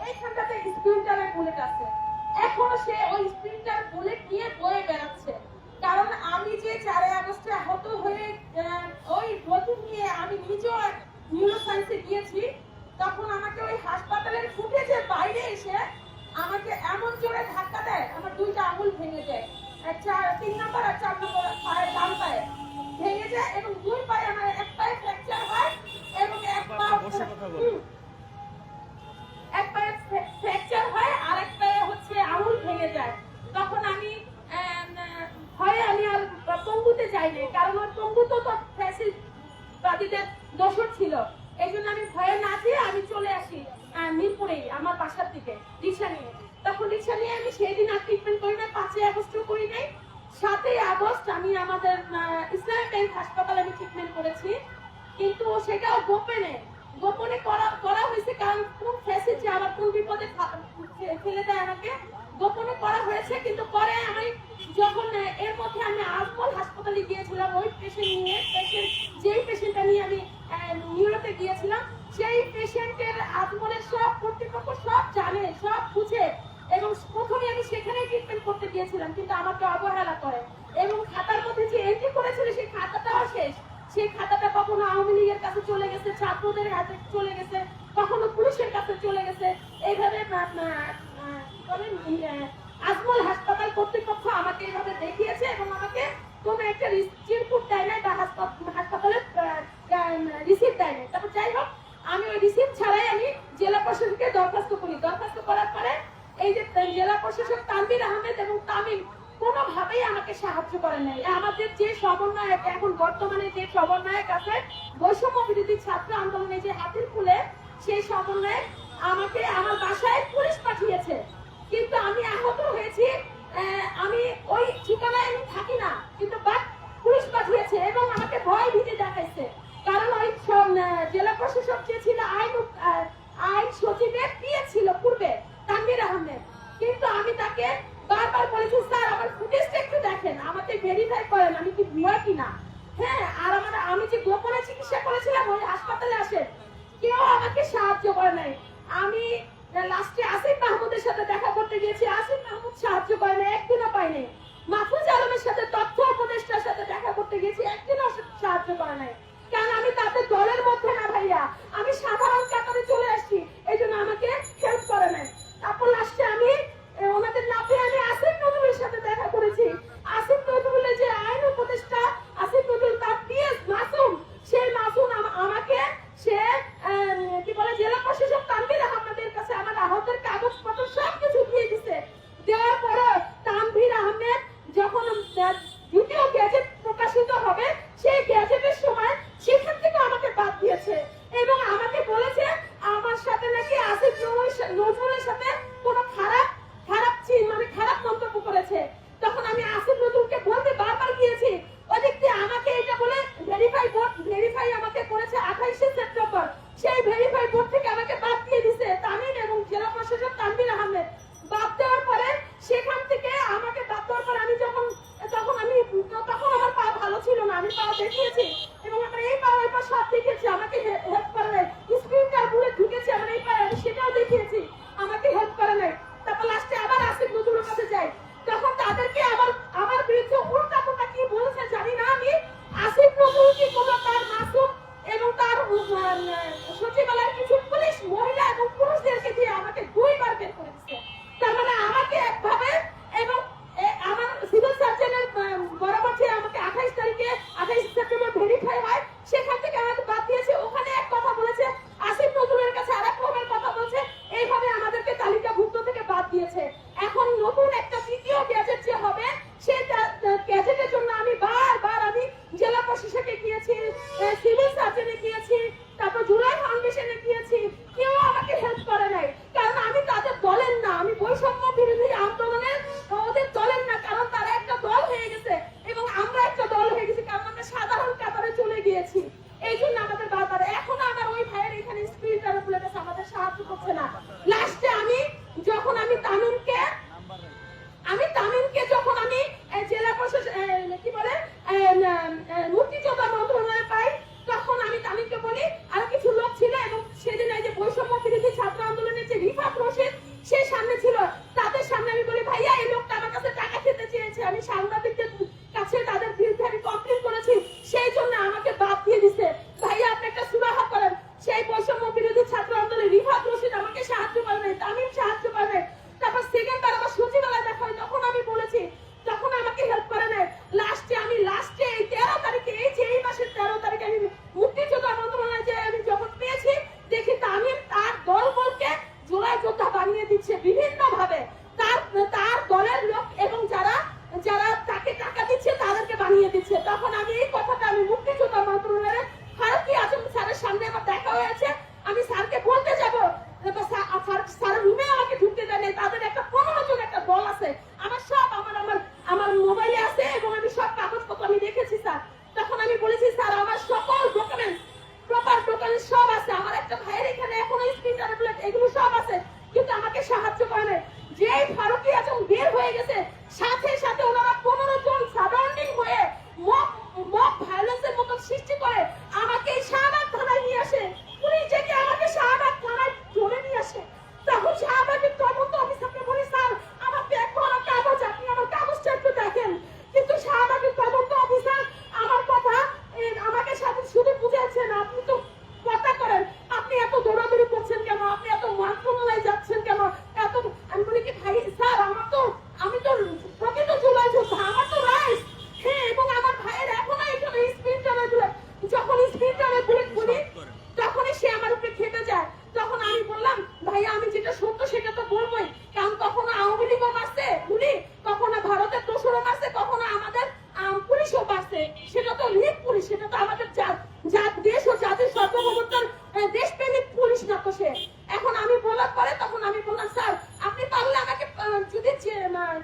এইখানটাতে স্প্রিন্টারের বুলেট আছে, এখনো সে ওই স্প্রিন্টার বুলেট নিয়ে বয়ে বেড়াচ্ছে। কারণ আমি যে 4 আগস্টে আহত হয়ে ওই বন্দুক নিয়ে আমি নিজেও সায়েন্সে গিয়েছি, তখন আমাকে ওই হাসপাতালের ফুটেজের বাইরে এসে আমাকে এমন জোরে ধাক্কা দেয়, আমার দুইটা আঙুল ভেঙে যায়, 3 নাম্বার আর 4 নাম্বার পায়ে, ডান পায়ে ভেঙে যায়, এবং দুই পায়ে আমার এক পায়ে ফ্র্যাকচার হয় এবং এক পা বসে কথা বলুন। এক পায়ে ফ্র্যাকচার হয় আর এক পায়ে হচ্ছে আঙুল ভেঙে যায়। তখন আমি ভয়ে আমি আর পঙ্গুতে যাইনি, কারণ ওর পঙ্গু তো ফ্যাসিবাদীদের দোষর ছিল। এই জন্য আমি ভয়ে না যেয়ে আমি চলে আসি মিরপুরেই আমার বাসার দিকে রিক্সা নিয়ে। তখন রিক্সা নিয়ে আমি সেই দিন আর ট্রিটমেন্ট করি নাই, 5 আগস্টও করি নাই। 7 আগস্ট আমি আমাদের ইসলামিক ব্যাংক হাসপাতালে আমি ট্রিটমেন্ট করেছি, কিন্তু সেটাও গোপনে করা হয়েছে, কারণ কোন ফ্যাসিড যে আমার কোন বিপদে ফেলে দেয় আমাকে, গোপনে করা হয়েছে। কিন্তু পরে আমি যখন এর মধ্যে আমি আজমল হাসপাতালে গিয়েছিলাম ওই যেই পেশেন্টটা নিয়ে আমি নিউইয়র্কে গিয়েছিলাম, সেই পেশেন্টের আজমলের সব কর্তৃপক্ষ সব জানে, সব বুঝে, এবং প্রথমে আমি সেখানেই ট্রিটমেন্ট করতে গিয়েছিলাম, কিন্তু আমাকে অবহেলা করে এবং খাতার মধ্যে যে এন্ট্রি করেছিল সেই খাতাটাও শেষ। সেই খাতাটা কখনো আওয়ামী লীগের কাছে চলে গেছে, ছাত্রদের হাতে চলে গেছে, কখনো পুলিশের কাছে চলে গেছে। এইভাবে আজমল হাসপাতাল কর্তৃপক্ষ আমাকে এইভাবে দেখিয়েছে এবং আমাকে কোন একটা রিপোর্ট দেয় নাই বা হাসপাতালের রিসিপ্ট দেয় নাই। তারপর যাই হোক, আমি ওই রিসিপ্ট ছাড়াই আমি জেলা প্রশাসনকে দরখাস্ত করি। দরখাস্ত করার পরে এই যে জেলা প্রশাসক তানভীর আহমেদ এবং তামিম কোনোভাবেই আমাকে সাহায্য করে নাই। আমাদের যে সমন্বয়ক, এখন বর্তমানে যে সমন্বয়ক আছে বৈষম্য বিরোধী ছাত্র আন্দোলনে যে হাতির ফুলে, সেই সমন্বয়ক আমাকে আমার বাসায় পুলিশ পাঠিয়েছে, কিন্তু আমি আহত হয়েছি। আমি ওই ঠিকানায় আমি থাকি না, কিন্তু বাট পুলিশ পাঠিয়েছে এবং আমাকে ভয় ভীতি দেখাইছে, কারণ ওই জেলা প্রশাসক যে ছিল আইন সচিবের পিএ ছিল পূর্বে তানভীর আহমেদ, কিন্তু আমি তাকে বারবার বলেছি, স্যার আমার ফুটেজটা একটু দেখেন, আমাকে ভেরিফাই করেন আমি কি ভুয়া কিনা। হ্যাঁ, আর আমি যে গোপনে চিকিৎসা করেছিলাম ওই হাসপাতালে আসেন, কেউ আমাকে সাহায্য করে নাই। আমি লাস্টে আসিফ মাহমুদের সাথে দেখা করতে গিয়েছি, আসিফ মাহমুদ সাহায্য করে নাই, একদিনও পাইনি। মাহফুজ আলমের সাথে তথ্য উপদেষ্টার সাথে দেখা করতে গিয়েছি, একদিনও সাহায্য করে নাই, কারণ আমি তাদের দলের মধ্যে না ভাইয়া, আমি সাধারণ কাতারে চলে আসছি, এই জন্য আমাকে হেল্প করে নাই। তারপর লাস্টে আমি ওনাদের না পেয়ে আমি আসিফ নজরুলের সাথে দেখা করেছি। আসিফ নজরুলের যে আইন উপদেষ্টা, আসিফ নজরুল তার পিএস মাসুম, সেই মাসুম আমাকে সে কি বলে জেলা প্রশাসক তানভীর আহমেদের কাছে আমার আহতের কাগজপত্র সবকিছু দিয়ে দিছে। দেওয়ার পরে তানভীর আহমেদ যখন দ্বিতীয় গ্যাজেট প্রকাশিত হবে, সেই গ্যাজেটের সময় সেখান থেকে আমাকে বাদ দিয়েছে এবং আমাকে বলেছে আমার সাথে নাকি আসিফ নজরুলের সাথে কোনো খারাপ মন্তব্য করেছে। তখন আমি আসিফ নজরুলকে বলতে বারবার গিয়েছি, ওদিক দিয়ে আমাকে এটা বলে ভেরিফাই আমাকে করেছে 28শে সেপ্টেম্বর, সেই ভেরিফাই বোর্ড থেকে আমাকে বাদ দিয়ে দিছে তামিম এবং জেলা প্রশাসক তানভীর আহমেদ। বাদ দেওয়ার পরে সেখান থেকে আমাকে বাদ দেওয়ার পরে আমি তখন আমার পা ভালো ছিল না, আমি পা দেখিয়েছি এবং আমার এই পা ওই পা সব দেখিয়েছি, আমাকে হেল্প করে নাই। স্ক্রিনটার বুলে ঢুকেছে আমার এই পায়ে, আমি সেটাও দেখিয়েছি, আমাকে হেল্প করে নাই। তারপর লাস্টে আবার আসিফ নজরুলের কাছে যাই, তখন তাদেরকে আবার আমার বিরুদ্ধে উল্টা পুল্টা কি বলেছে জানি না আমি। আসিফ নজরুল কি কোনো তার মাসুম এবং তার সচিবালয়ের কিছু পুলিশ মহিলা এবং পুরুষদেরকে দিয়ে আমাকে 2 বার বের করে দিচ্ছে। তার মানে আমাকে একভাবে এবং আমার সিভিল সার্জনের বরাবর যে আমাকে 28 সেপ্টেম্বর ভেরিফাই হয়, সেখান থেকে আমাকে বাদ দিয়েছে। ওখানে এক কথা বলেছে, আসিফ নজরুলের কাছে আরেক রকমের কথা বলছে, এইভাবে আমাদেরকে তালিকাভুক্ত থেকে বাদ দিয়েছে। এখন নতুন একটা তৃতীয় গ্যাজেট যে হবে, সেই গ্যাজেটের জন্য আমি বারবার আমি জেলা প্রশাসকে গিয়েছি, সিভিল সার্জনে গিয়েছি, তারপর জুলাই ফাউন্ডেশনে গিয়েছি, কেউ আমাকে হেল্প করে নাই, কারণ আমি তাদের দলের না, আমি বৈষম্য বিরোধী আন্দোলনের ওদের দলের না, কারণ তারা একটা দল হয়ে গেছে এবং আমরা একটা দল হয়ে গেছি, কারণ আমরা সাধারণ কাতারে চলে গিয়েছি। এই জন্য আমাদের বারবার এখনো আমার ওই ভাইয়ের এখানে স্পিরিটার বলে গেছে, আমাদের সাহায্য করছে না। লাস্টে যখন আমি তামিমকে যখন আমি জেলা প্রশাসন কি বলে মুক্তিযোদ্ধা মন্ত্রণালয়ে পাই, তখন আমি তামিমকে বলি, আর কিছু লোক ছিল এবং সেদিন এই যে বৈষম্য বিরোধী ছাত্র আন্দোলনের যে রিফাত রশিদ সে সামনে ছিল, তাদের সামনে আমি বলি, ভাইয়া এই লোকটা আমার কাছে টাকা খেতে চেয়েছে, আমি সাংবাদিকদের কাছে তাদের বিরুদ্ধে আমি কমপ্লেন করেছি, সেই জন্য আমাকে বাদ দিয়ে দিছে, ভাইয়া আপনি একটা সুরাহা করেন। সেই বলে রিফাত রশিদ আমাকে সাহায্য করে নাই, তামিম সাহায্য করে নাই। তারপর সেকেন্ড বার আমার সচিবালয় দেখা হয়, তখন আমি বলেছি, তখন আমাকে হেল্প করে নাই। লাস্টে এই 13 তারিখে, এই মাসের 13 তারিখে আমি মুক্তিযোদ্ধা মন্ত্রণালয়ে যে আমি যখন পেয়েছি, দেখি তামিম তার দলবলকে জুলাই যোদ্ধা বানিয়ে দিচ্ছে বিভিন্ন ভাবে। তার দলের লোক এবং যারা তাকে টাকা দিচ্ছে তাদেরকে বানিয়ে দিচ্ছে। তখন আমি এই কথাটা আমি মুক্তিযোদ্ধা মন্ত্রণালয়ের ফারুকী আজম স্যারের সামনে আমার দেখা হয়েছে। আমি স্যারকে বলতে যাব, স্যার রুমে আমাকে ঢুকতে দেয় নাই। তাদের একটা 15 জন একটা দল আছে, আমার সব আমার মোবাইলে আছে এবং আমি সব কাগজপত্র আমি দেখেছি স্যার। তখন আমি বলেছি, স্যার আমার সকল ডকুমেন্টস প্রপার ডকুমেন্টস সব আছে, আমার একটা ভাইয়ের এখানে এখনো স্ক্রিন ট্যাবলেট এগুলো সব আছে, কিন্তু আমাকে সাহায্য করে নাই। যেই ফারুকী আজম বের হয়ে গেছে, সাথে সাথে ওনারা 15 জন সারাউন্ডিং হয়ে মব ভায়োলেন্সের মতো সৃষ্টি করে আমাকে এই শাহবাগ থানায় নিয়ে আসে। পুলিশ ডেকে আমাকে শাহবাগ থানায় ধরে নিয়ে আসে। তখন শাহবাগের তদন্ত অফিসারকে বলি, স্যার আমার ব্যাগ ভরা কাগজ, আপনি আমার কাগজটা একটু দেখেন। কিন্তু শাহবাগের তদন্ত অফিসার আমার কথা আমাকে সাথে শুধু বুঝাচ্ছেন, আপনি তো কথা করেন, আপনি এত দৌড়াদৌড়ি করছেন কেন, আপনি এত মন্ত্রণালয়ে যাচ্ছেন কেন, এত। আমি বলি কি, ভাই স্যার আমি তো প্রকৃত জুলাই যোদ্ধা, আমার তো রাইস। হ্যাঁ, এবং আমার ভাইয়ের এখনো এখানে স্ক্রিন ট্যাবলেট, যখন স্ক্রিন ট্যাবলেট বলি তখনই সে আমার উপরে খেপে যায়। তখন আমি বললাম, ভাইয়া আমি যেটা সত্য সেটা তো বলবোই, কারণ কখনো আওয়ামী লীগও মারছে গুলি, কখনো ভারতের দোসরও মারছে, কখনো আমাদের পুলিশও মারছে। সেটা তো লীগ পুলিশ, সেটা তো আমাদের দেশ ও জাতির সার্বভৌমত্বের দেশপ্রেমিক পুলিশ না তো সে। এখন আমি বলার পরে তখন আমি বললাম, স্যার আপনি পারলে আমাকে যদি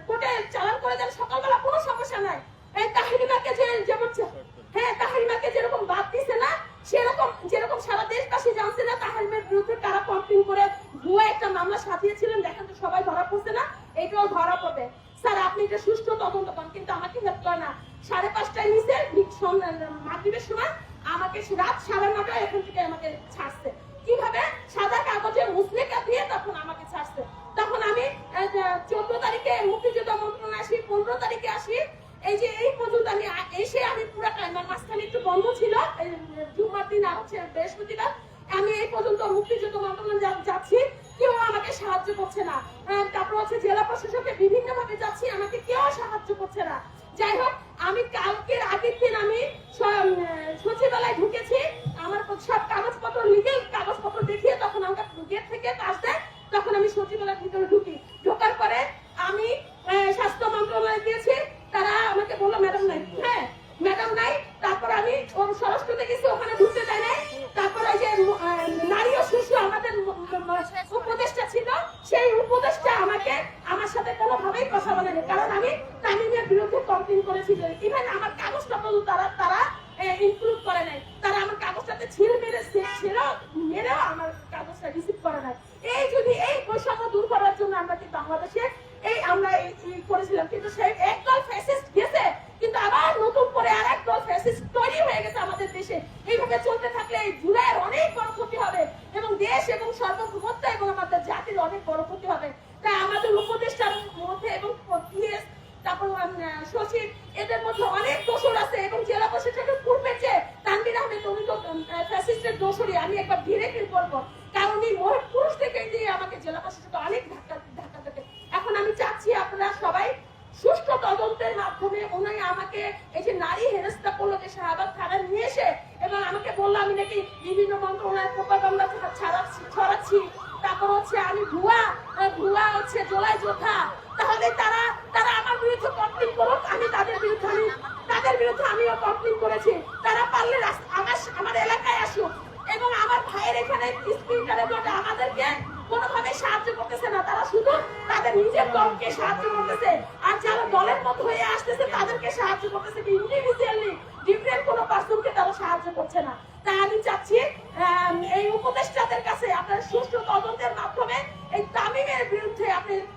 কোর্টে চালান করে দেন সকালবেলা, কোনো সমস্যা নাই। তাহরিমাকে তাহরিমাকে যেরকম বাদ দিছে না, যেরকম সারা দেশবাসী জানছে না তাহরিমের বিরুদ্ধে কারা কমপ্লেন করে ভুয়া একটা মামলা সাজিয়েছিলেন, দেখেন তো সবাই ধরা পড়ছে না, এটাও ধরা পড়বে। স্যার আপনি এটা সুষ্ঠু তদন্ত করেন, কিন্তু আমাকে হেল্প করে না। 5:30টায় নিচে মাগরিবের সময় আমাকে রাত 9:30টায় এখান থেকে আমাকে ছাড়ছে। কিভাবে? সাদা কাগজে মুসলেকা দিয়ে তখন আমাকে ছাড়ছে। তখন আমি 14 তারিখে মুক্তিযোদ্ধা মন্ত্রণালয়ে আসি, 15 তারিখে আসি। এই পর্যন্ত আমি এসে আমি পুরো মাঝখানে একটু বন্ধ ছিল, জুম্মার দিন আর হচ্ছে বৃহস্পতিবার, আমি এই পর্যন্ত মুক্তিযোদ্ধা মন্ত্রণালয়ে যাচ্ছি, কেউ আমাকে সাহায্য করছে না। তারপর হচ্ছে জেলা প্রশাসকে বিভিন্ন ভাবে যাচ্ছি, আমাকে কেউ সাহায্য করছে না। যাই হোক, আমি কালকের আগের দিন আমি সচিবালয়ে ঢুকেছি, আমার সব কাগজপত্র লিগেল কাগজপত্র দেখিয়ে তখন আমাকে গেট থেকে কাজ দেয়, তখন আমি সচিবালয়ের ভিতরে ঢুকি। ঢোকার পরে আমি স্বাস্থ্য মন্ত্রণালয়ে গিয়েছি, তারা আমাকে বললো ম্যাডাম নাই। হ্যাঁ ম্যাডাম নাই। তারপর আমি স্বরাষ্ট্রতে গেছি, ওখানে ঢুকতে দেয় নাই। তারপর ওই যে নারী ও শিশু আমাদের উপদেষ্টা ছিল, সেই উপদেষ্টা আমাকে আমার সাথে কোনোভাবেই কথা বলেনি, কারণ আমি তামিমের বিরুদ্ধে কমপ্লেন করেছিল। ইভেন আমার কাগজটা তারা ইনক্লুড করে নাই, তারা আমার কাগজটাতে মেরেও আমার কাগজটা রিসিভ করে নাই। এই বৈষম্য দূর করার জন্য আমরা কি বাংলাদেশে আমরা করেছিলাম, কিন্তু সেই একদল ফ্যাসিস্ট গেছে, কিন্তু আবার নতুন করে আরেক দল ফ্যাসিস্ট তৈরি হয়ে গেছে আমাদের দেশে। এইভাবে চলতে থাকলে এই জুলাইয়ের অনেক বড় ক্ষতি হবে এবং দেশ এবং সার্বভৌমত্ব এবং আমাদের জাতির অনেক বড় ক্ষতি হবে। তাই আমাদের উপদেষ্টার মধ্যে এবং তারপর সচিব এদের মধ্যে অনেক দোষর আছে, এবং জেলা প্রশাসকের পূর্বে যে তানভীর আহমেদ, উনি তো ফ্যাসিস্টের দোষরই। আমি একবার ডিরেক্টলি বলবো, কারণ এই পুরুষ থেকে দিয়ে আমাকে জেলা প্রশাসক অনেক ধাক্কা দেবে। এখন আমি চাচ্ছি আপনারা সবাই সুষ্ঠু তদন্তের মাধ্যমে, উনি আমাকে এই যে নারী হেনস্থা করলো যে শাহবাগ থানায় নিয়ে এসে, এবং আমাকে বললো আমি নাকি বিভিন্ন মন্ত্রণালয়ের প্রোপাগান্ডা ছড়াচ্ছি, তারপর হচ্ছে আমি ভুয়া হচ্ছে জুলাই যোদ্ধা। তাহলে তারা আমার বিরুদ্ধে কমপ্লেন করুক, আমি তাদের বিরুদ্ধে আমিও কমপ্লেন করেছি। তারা পারলে আমার এলাকায় আসুক, এবং আমার ভাইয়ের এখানে স্পিকারের বলে আমাদেরকে কোনোভাবে সাহায্য করতেছে না, তারা শুধু তাদের নিজের দলকে সাহায্য করতেছে, আর যারা দলের মতো হয়ে আসতেছে তাদেরকে সাহায্য করতেছে, ইন্ডিভিজুয়ালি ডিফারেন্ট কোনো পার্সনকে তারা সাহায্য করছে না। তাই আমি চাচ্ছি এই উপদেষ্টাদের কাছে আপনার সুষ্ঠু তদন্তের মাধ্যমে এই তামিমের বিরুদ্ধে,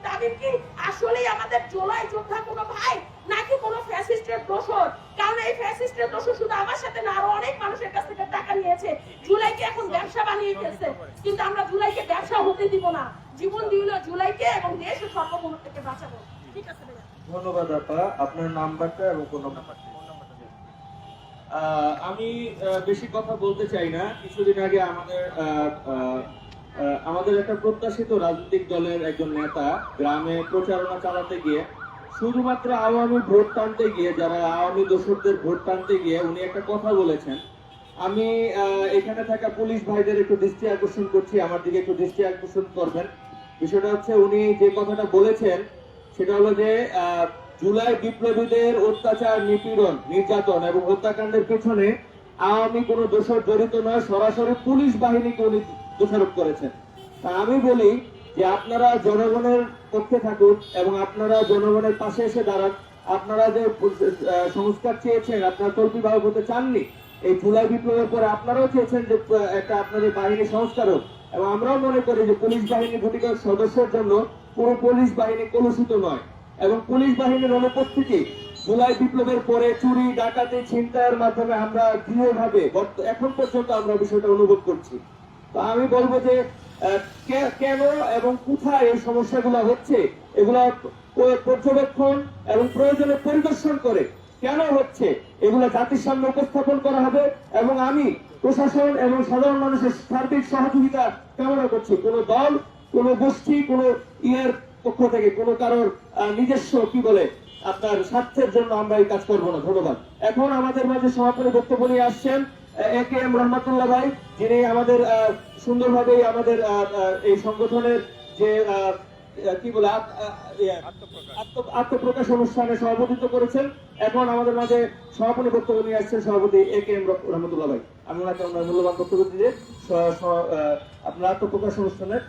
তামিম কি আসলেই আমাদের জুলাই যোদ্ধা কোনো ভাই, নাকি কোনো ফ্যাসিস্টের দোষর? কারণ এই ফ্যাসিস্টের দোষর শুধু আমার সাথে না, আরো অনেক মানুষের কাছ থেকে টাকা নিয়েছে, জুলাইকে এখন ব্যবসা বানিয়ে ফেলছে। কিন্তু আমরা জুলাইকে ব্যবসা হতে দিব না, জীবন দিল জুলাইকে এবং দেশ ও সার্বভৌমত্বকে বাঁচাবো। ঠিক আছে ভাইয়া, ধন্যবাদ আপা। আপনার নাম্বারটা এবং ফোন নাম্বারটা। আমি বেশি কথা বলতে চাই না। কিছুদিন আগে আমাদের আমাদের একটা প্রত্যাশিত রাজনৈতিক দলের একজন নেতা গ্রামে প্রচারণা চালাতে গিয়ে শুধুমাত্র আওয়ামী ভোট টানতে গিয়ে, যারা আওয়ামী দোসরদের ভোট টানতে গিয়ে উনি একটা কথা বলেছেন। আমি এখানে থাকা পুলিশ ভাইদের একটু দৃষ্টি আকর্ষণ করছি, আমার দিকে একটু দৃষ্টি আকর্ষণ করবেন। বিষয়টা হচ্ছে, উনি যে কথাটা বলেছেন সেটা হলো যে জুলাই বিপ্লবীদের অত্যাচার, নিপীড়ন, নির্যাতন এবং হত্যাকাণ্ডের পেছনে আওয়ামী কোনো দোষর জড়িত নয়, সরাসরি পুলিশ বাহিনীকে উনি দোষারোপ করেছেন। তা আমি বলি যে আপনারা জনগণের পক্ষে থাকুন এবং আপনারা জনগণের পাশে এসে দাঁড়ান। আপনারা যে সংস্কার চেয়েছেন, আপনারা তল্পিবাহক হতে চাননি। এই জুলাই বিপ্লবের পরে আপনারাও চেয়েছেন যে একটা আপনাদের বাহিনী সংস্কার হোক, এবং আমরাও মনে করি যে পুলিশ বাহিনীর গুটিকর সদস্যের জন্য পুরো পুলিশ বাহিনী কলুষিত নয়, এবং পুলিশ বাহিনীর অনুপস্থিতি জুলাই বিপ্লবের পরে চুরি, ডাকাতি, ছিনতাইয়ের মাধ্যমে আমরা দৃঢ়ভাবে এখন পর্যন্ত আমরা বিষয়টা অনুভব করছি। তো আমি বলবো যে কেন এবং কোথায় এই সমস্যাগুলো হচ্ছে, এগুলা পর্যবেক্ষণ এবং প্রয়োজনে পরিদর্শন করে কেন হচ্ছে এগুলো জাতির সামনে উপস্থাপন করা হবে। এবং আমি প্রশাসন এবং সাধারণ মানুষের সার্বিক সহযোগিতা কামনা করছি। কোন দল, কোন গোষ্ঠী, কোন ইয়ের পক্ষ থেকে কোনো কারোর নিজস্ব আপনার স্বার্থের জন্য আমরা এই কাজ করবো না। ধন্যবাদ। এখন আমাদের মাঝে সমাপনী বক্তব্য নিয়ে আসছেন AKM রহমাতুল্লাহ ভাই, যিনি আমাদের সুন্দরভাবে আমাদের এই সংগঠনের যে আত্মপ্রকাশ অনুষ্ঠানে সভাপতিত্ব করেছেন। এখন আমাদের মাঝে সমাপনী বক্তব্য নিয়ে আসছেন সভাপতি AKM রহমাতুল্লাহ ভাই। আমি ওনাকে আমরা মূল্যবান বক্তব্য দিয়ে আপনার আত্মপ্রকাশ অনুষ্ঠানের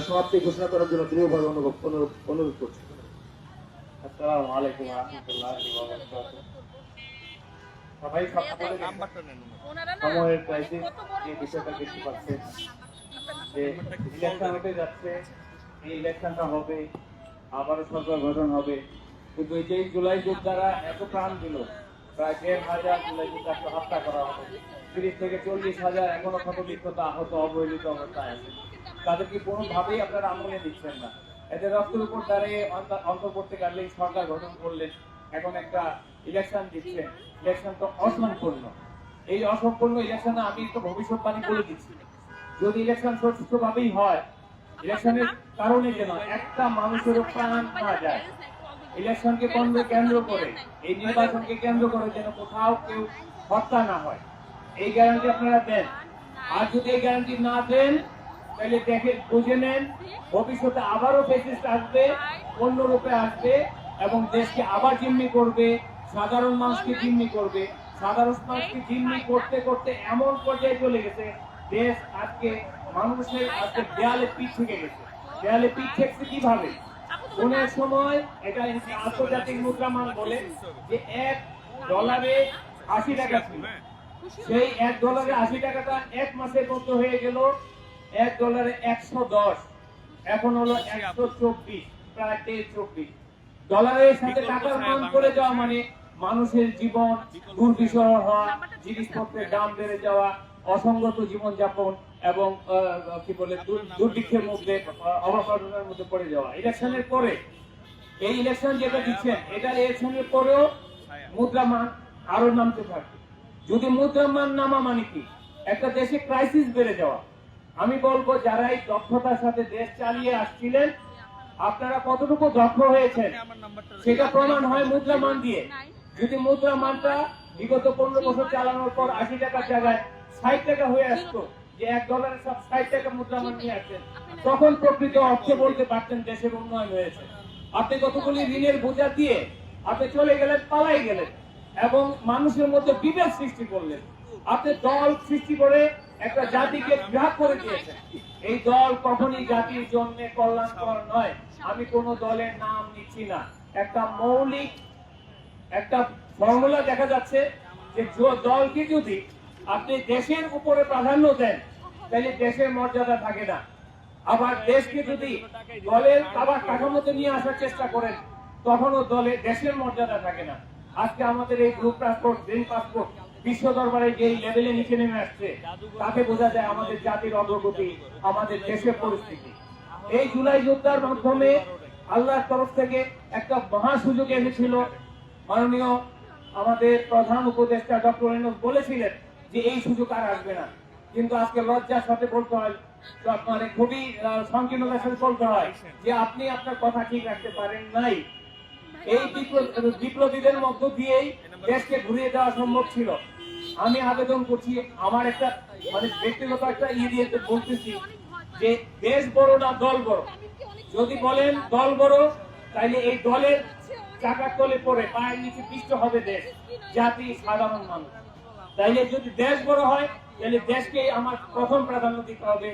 সমাপ্তি ঘোষণা করার জন্য দৃঢ়ভাবে অনুরোধ করছি। আসসালামু আলাইকুম ওয়া রাহমাতুল্লাহি ওয়া বারাকাতুহু। সবাই সময়ের ক্রাইসিস যে বিষয়টা দেখতে পাচ্ছেন যে ইলেকশন হতে যাচ্ছে, এই ইলেকশনটা হবে, আবারও সরকার গঠন হবে, কিন্তু এই যে জুলাই যোদ্ধারা এত প্রাণ দিল, প্রায় 1,500 জুলাই যোদ্ধাকে হত্যা করা হলো, 30 থেকে 40,000 এখনো ক্ষতবিক্ষত, আহত, অবহেলিত অবস্থায় আছে। তাদেরকে কোনোভাবেই আপনারা আমলে দিচ্ছেন না। এদের রক্তের উপর দাঁড়িয়ে অন্তর্বর্তীকালীন সরকার গঠন করলেন, এখন একটা ইলেকশন দিচ্ছেন। ইলেকশন তো অসম্পূর্ণ। এই অসম্পূর্ণ ইলেকশনে আমি একটু ভবিষ্যৎবাণী বলে দিচ্ছি, যদি ইলেকশন সুষ্ঠুভাবেই হয়, ইলেকশনের কারণে যেন একটা মানুষেরও প্রাণ না যায়, ইলেকশনকে কেন্দ্র করে, এই নির্বাচনকে কেন্দ্র করে যেন কোথাও কেউ হত্যা না হয়, এই গ্যারান্টি আপনারা দেন। আর যদি এই গ্যারান্টি না দেন, তাহলে বুঝে নেন ভবিষ্যতে আবারও ফ্যাসিস্ট আসবে, অন্য রূপে আসবে এবং দেশকে আবার জিম্মি করবে, সাধারণ মানুষকে জিম্মি করবে। সাধারণ মানুষকে জিম্মি করতে করতে এমন পর্যায়ে চলে গেছে দেশ আজকে মানুষের আজকে দেয়ালে পিঠ থেকে গেছে। দেয়ালে পিঠ ঠেকছে কিভাবে? কোনের সময় এটা আন্তর্জাতিক মুদ্রামান বলে যে $1 80 টাকা ছিল, সেই $1 80 টাকাটা এক মাসের মধ্যে হয়ে গেল $1 110, এখন হলো 124, প্রায় 23। ডলারের সাথে টাকার মান করে যাওয়া মানে মানুষের জীবন দুর্বিষহ হওয়া, জিনিসপত্রের দাম বেড়ে যাওয়া, অসংগত জীবনযাপন এবং দুর্ভিক্ষের মধ্যে, অভাবনের মধ্যে পড়ে যাওয়া। ইলেকশনের পরে এই ইলেকশন যেটা দিচ্ছেন, এটা ইলেকশনের পরেও মুদ্রামান আরো নামতে থাকবে। যদি মুদ্রামান নামা মানে কি? একটা দেশে ক্রাইসিস বেড়ে যাওয়া। আমি বলবো যারা এই দক্ষতার সাথে দেশ চালিয়ে আসছিলেন, আপনারা কতটুকু দক্ষ হয়েছেন সেটা প্রমাণ হয় মুদ্রামান দিয়ে। যদি মুদ্রামানটা বিগত 15 বছর চালানোর পর 80 টাকার জায়গায় 60 টাকা হয়ে আসতো, যে $1 সব 60 টাকা মুদ্রামান নিয়ে আসছেন, তখন প্রকৃত অর্থে বলতে পারতেন দেশের উন্নয়ন হয়েছে। আপনি কতগুলি ঋণের বোঝা দিয়ে আপনি চলে গেলেন, পালাই গেলেন এবং মানুষের মধ্যে বিভেদ সৃষ্টি করলেন। আপনি দল সৃষ্টি করে একটা জাতিকে বিভাগ করে দিয়েছেন। এই দল কখনই জাতির জন্য কল্যাণকর নয়। আমি কোন দলের নাম নিচ্ছি না। একটা মৌলিক একটা ফর্মুলা দেখা যাচ্ছে যে দলকে যদি আপনি দেশের উপরে প্রাধান্য দেন, তাহলে দেশের মর্যাদা থাকে না। আবার দেশকে যদি দলের আবার কাঠামোতে নিয়ে আসার চেষ্টা করেন, তখনও দেশের মর্যাদা থাকে না। আজকে আমাদের এই গ্রুপ পাসপোর্ট, গ্রিন পাসপোর্ট বিশ্ব দরবারে যে লেভেলে নিচে নেমে আসছে, তাতে বোঝা যায় আমাদের জাতির অগ্রগতি, আমাদের দেশের পরিস্থিতি। এই জুলাই যোদ্ধার মাধ্যমে আল্লাহর তরফ থেকে একটা মহা সুযোগ এসেছিল। মাননীয় আমাদের প্রধান উপদেষ্টা ডক্টর ইউনূস বলেছিলেন যে এই সুযোগ আর আসবে না, কিন্তু আজকে লজ্জার সাথে বলতে হয় মানে খুবই সংকীর্ণতার সাথে চলতে হয় যে আপনি আপনার কথা ঠিক রাখতে পারেন নাই। এই বিপ্লবীদের মধ্য দিয়েই দেশকে ঘুরিয়ে দেওয়া সম্ভব ছিল। আমি আবেদন করছি, আমার একটা মানে ব্যক্তিগত একটা দিয়ে বলতেছি যে দেশ বড় না দল বড়। যদি বলেন দল বড়, তাইলে এই দলের চাকার তলে পড়ে পায়ের নিচে পিষ্ট হবে দেশ, জাতি, সাধারণ মানুষ। তাইলে যদি দেশ বড় হয়, তাহলে দেশকে আমার প্রথম প্রাধান্য দিতে হবে,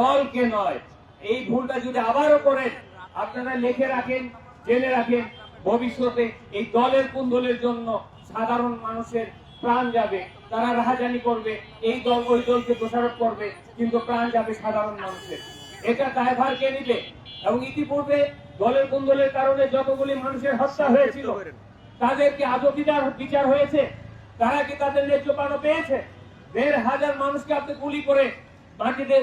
দলকে নয়। এই ভুলটা যদি আবারও করেন, আপনারা লিখে রাখেন, জেনে রাখেন, ভবিষ্যতে এই দলের কুন্দলের জন্য সাধারণ মানুষের প্রাণ যাবে, তারা রাহাজানি করবে, এই দল ওই দলকে দোষারোপ করবে, কিন্তু প্রাণ যাবে সাধারণ মানুষের। এটা দায়ভার কে নিবে? এবং ইতিপূর্বে দলের কুন্দলের কারণে যতগুলি মানুষের হত্যা হয়েছিল, তাদেরকে আজও বিচার হয়েছে? তারা কি তাদের ন্যায্য পাওনা পেয়েছে? ১,৫০০ মানুষকে আপনি গুলি করে মাটিতে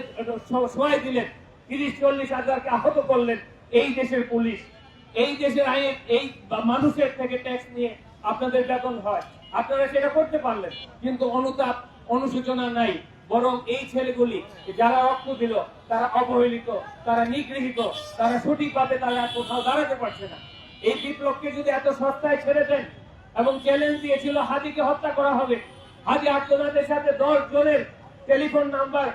শোয়াই দিলেন, ৩০-৪০ হাজারকে আহত করলেন। এই দেশের পুলিশ, এই দেশের আইন, এই মানুষের থেকে ট্যাক্স নিয়ে আপনাদের বেতন হয়, আপনারা সেটা করতে পারলেন, কিন্তু অনুতাপ, অনুশোচনা নাই। বরং এই ছেলেগুলি যারা রক্ত দিল, তারা অবহেলিত, তারা নিগৃহীত, তারা সঠিকভাবে তারা কোথাও দাঁড়াতে পারছে না। এই বিপ্লবকে যদি এত সস্তায় ছেড়ে দেন, এবং চ্যালেঞ্জ দিয়েছিল হাদিকে হত্যা করা হবে, হাদি আত্মনাথের সাথে 10 জনের টেলিফোন নাম্বার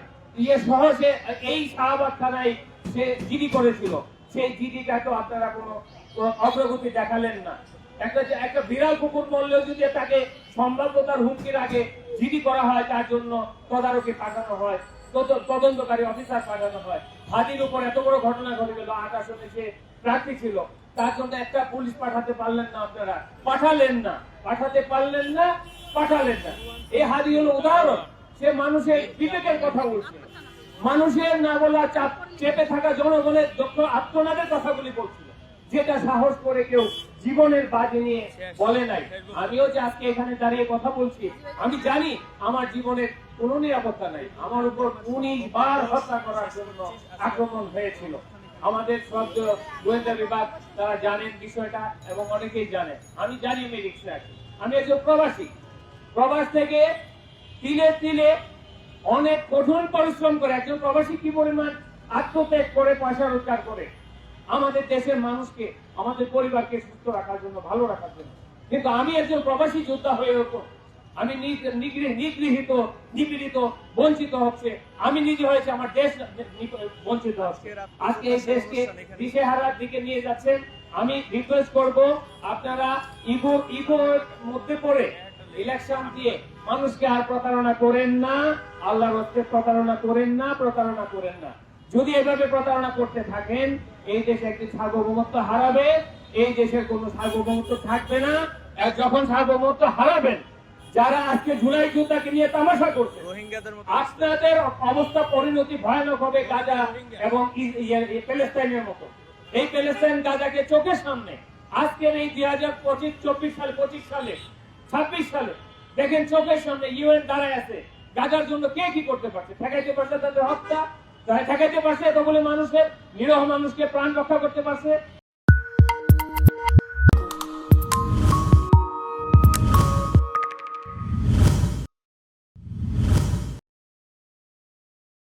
সহ সে এই শাহবাগ থানায় সে জিডি করেছিল। সেই জিডিটাকে আপনারা কোনো অগ্রগতি দেখালেন না। একটা বিড়াল কুকুর মরলেও যদি তাকে সম্ভাব্যতার হুমকির আগে জিডি করা হয়, তার জন্য তদারকি পাঠানো হয়, তদন্তকারী অফিসার পাঠানো হয়। হাদির উপর এত বড় ঘটনা ঘটে গেল, ৮ আসনে সে প্রার্থী ছিল, তার জন্য একটা পুলিশ পাঠাতে পারলেন না, আপনারা পাঠালেন না, পাঠাতে পারলেন না, পাঠালেন না। এই হাদি হলো উদাহরণ। সে মানুষের বিবেকের কথা বলছে, মানুষের না বলা চেপে থাকা জনগণের আত্মনাদের কথাগুলি বলছিল, যেটা সাহস করে কেউ জীবনের বাজি নিয়ে বলে নাই। আমিও যে আজকে এখানে দাঁড়িয়ে কথা বলছি, আমি জানি আমার জীবনের কোনো নিরাপত্তা নাই। আমার উপর 19 বার হত্যা করার জন্য আক্রমণ হয়েছিল। আমাদের সব গোয়েন্দা বিভাগ তারা জানেন বিষয়টা, এবং অনেকেই জানে। আমি জানি আমি রিক্সে আছি। আমি একজন প্রবাসী, প্রবাস থেকে তিলে তিলে অনেক কঠোর পরিশ্রম করে একজন প্রবাসী কি পরিমাণ আত্মত্যাগ করে পয়সা রোজগার করে আমাদের দেশের মানুষকে, আমাদের পরিবারকে সুস্থ রাখার জন্য, ভালো রাখার জন্য। কিন্তু আমি একজন প্রবাসী যোদ্ধা হয়ে ওঠো, আমি নিগৃহীত, নিপীড়িত, বঞ্চিত হচ্ছে। আমি নিজে হয়েছে, আমার দেশ বঞ্চিত হচ্ছে। আজকে এই দেশকে দিশেহারার দিকে নিয়ে যাচ্ছেন। আমি রিকোয়েস্ট করব, আপনারা ইগোর মধ্যে পড়ে ইলেকশন দিয়ে মানুষকে আর প্রতারণা করেন না, আল্লাহর হস্তে প্রতারণা করেন না, প্রতারণা করেন না। যদি এভাবে প্রতারণা করতে থাকেন, এই দেশে একটি সার্বভৌমত্ব হারাবে, এই দেশের কোনো সার্বভৌমত্ব থাকবে না। আর যখন সার্বভৌমত্ব হারাবেন, যারা আজকে জুলাই যোদ্ধাকে নিয়ে তামাশা করছে, আপনাদের অবস্থা পরিণতি ভয়ানক হবে গাজা এবং প্যালেস্টাইনের মতো। এই প্যালেস্টাইন গাজাকে চোখের সামনে আজকের এই 2025 সালে 25 সালে 26 সালে দেখেন চোখের সামনে ইউএন দাঁড়ায় আছে। গাজার জন্য কে কি করতে পারছে? ঠেকাইতে পারছে তাদের হত্যা, ঠেকাইতে পারছে এতগুলো মানুষের, নিরহ মানুষকে প্রাণ রক্ষা করতে পারছে।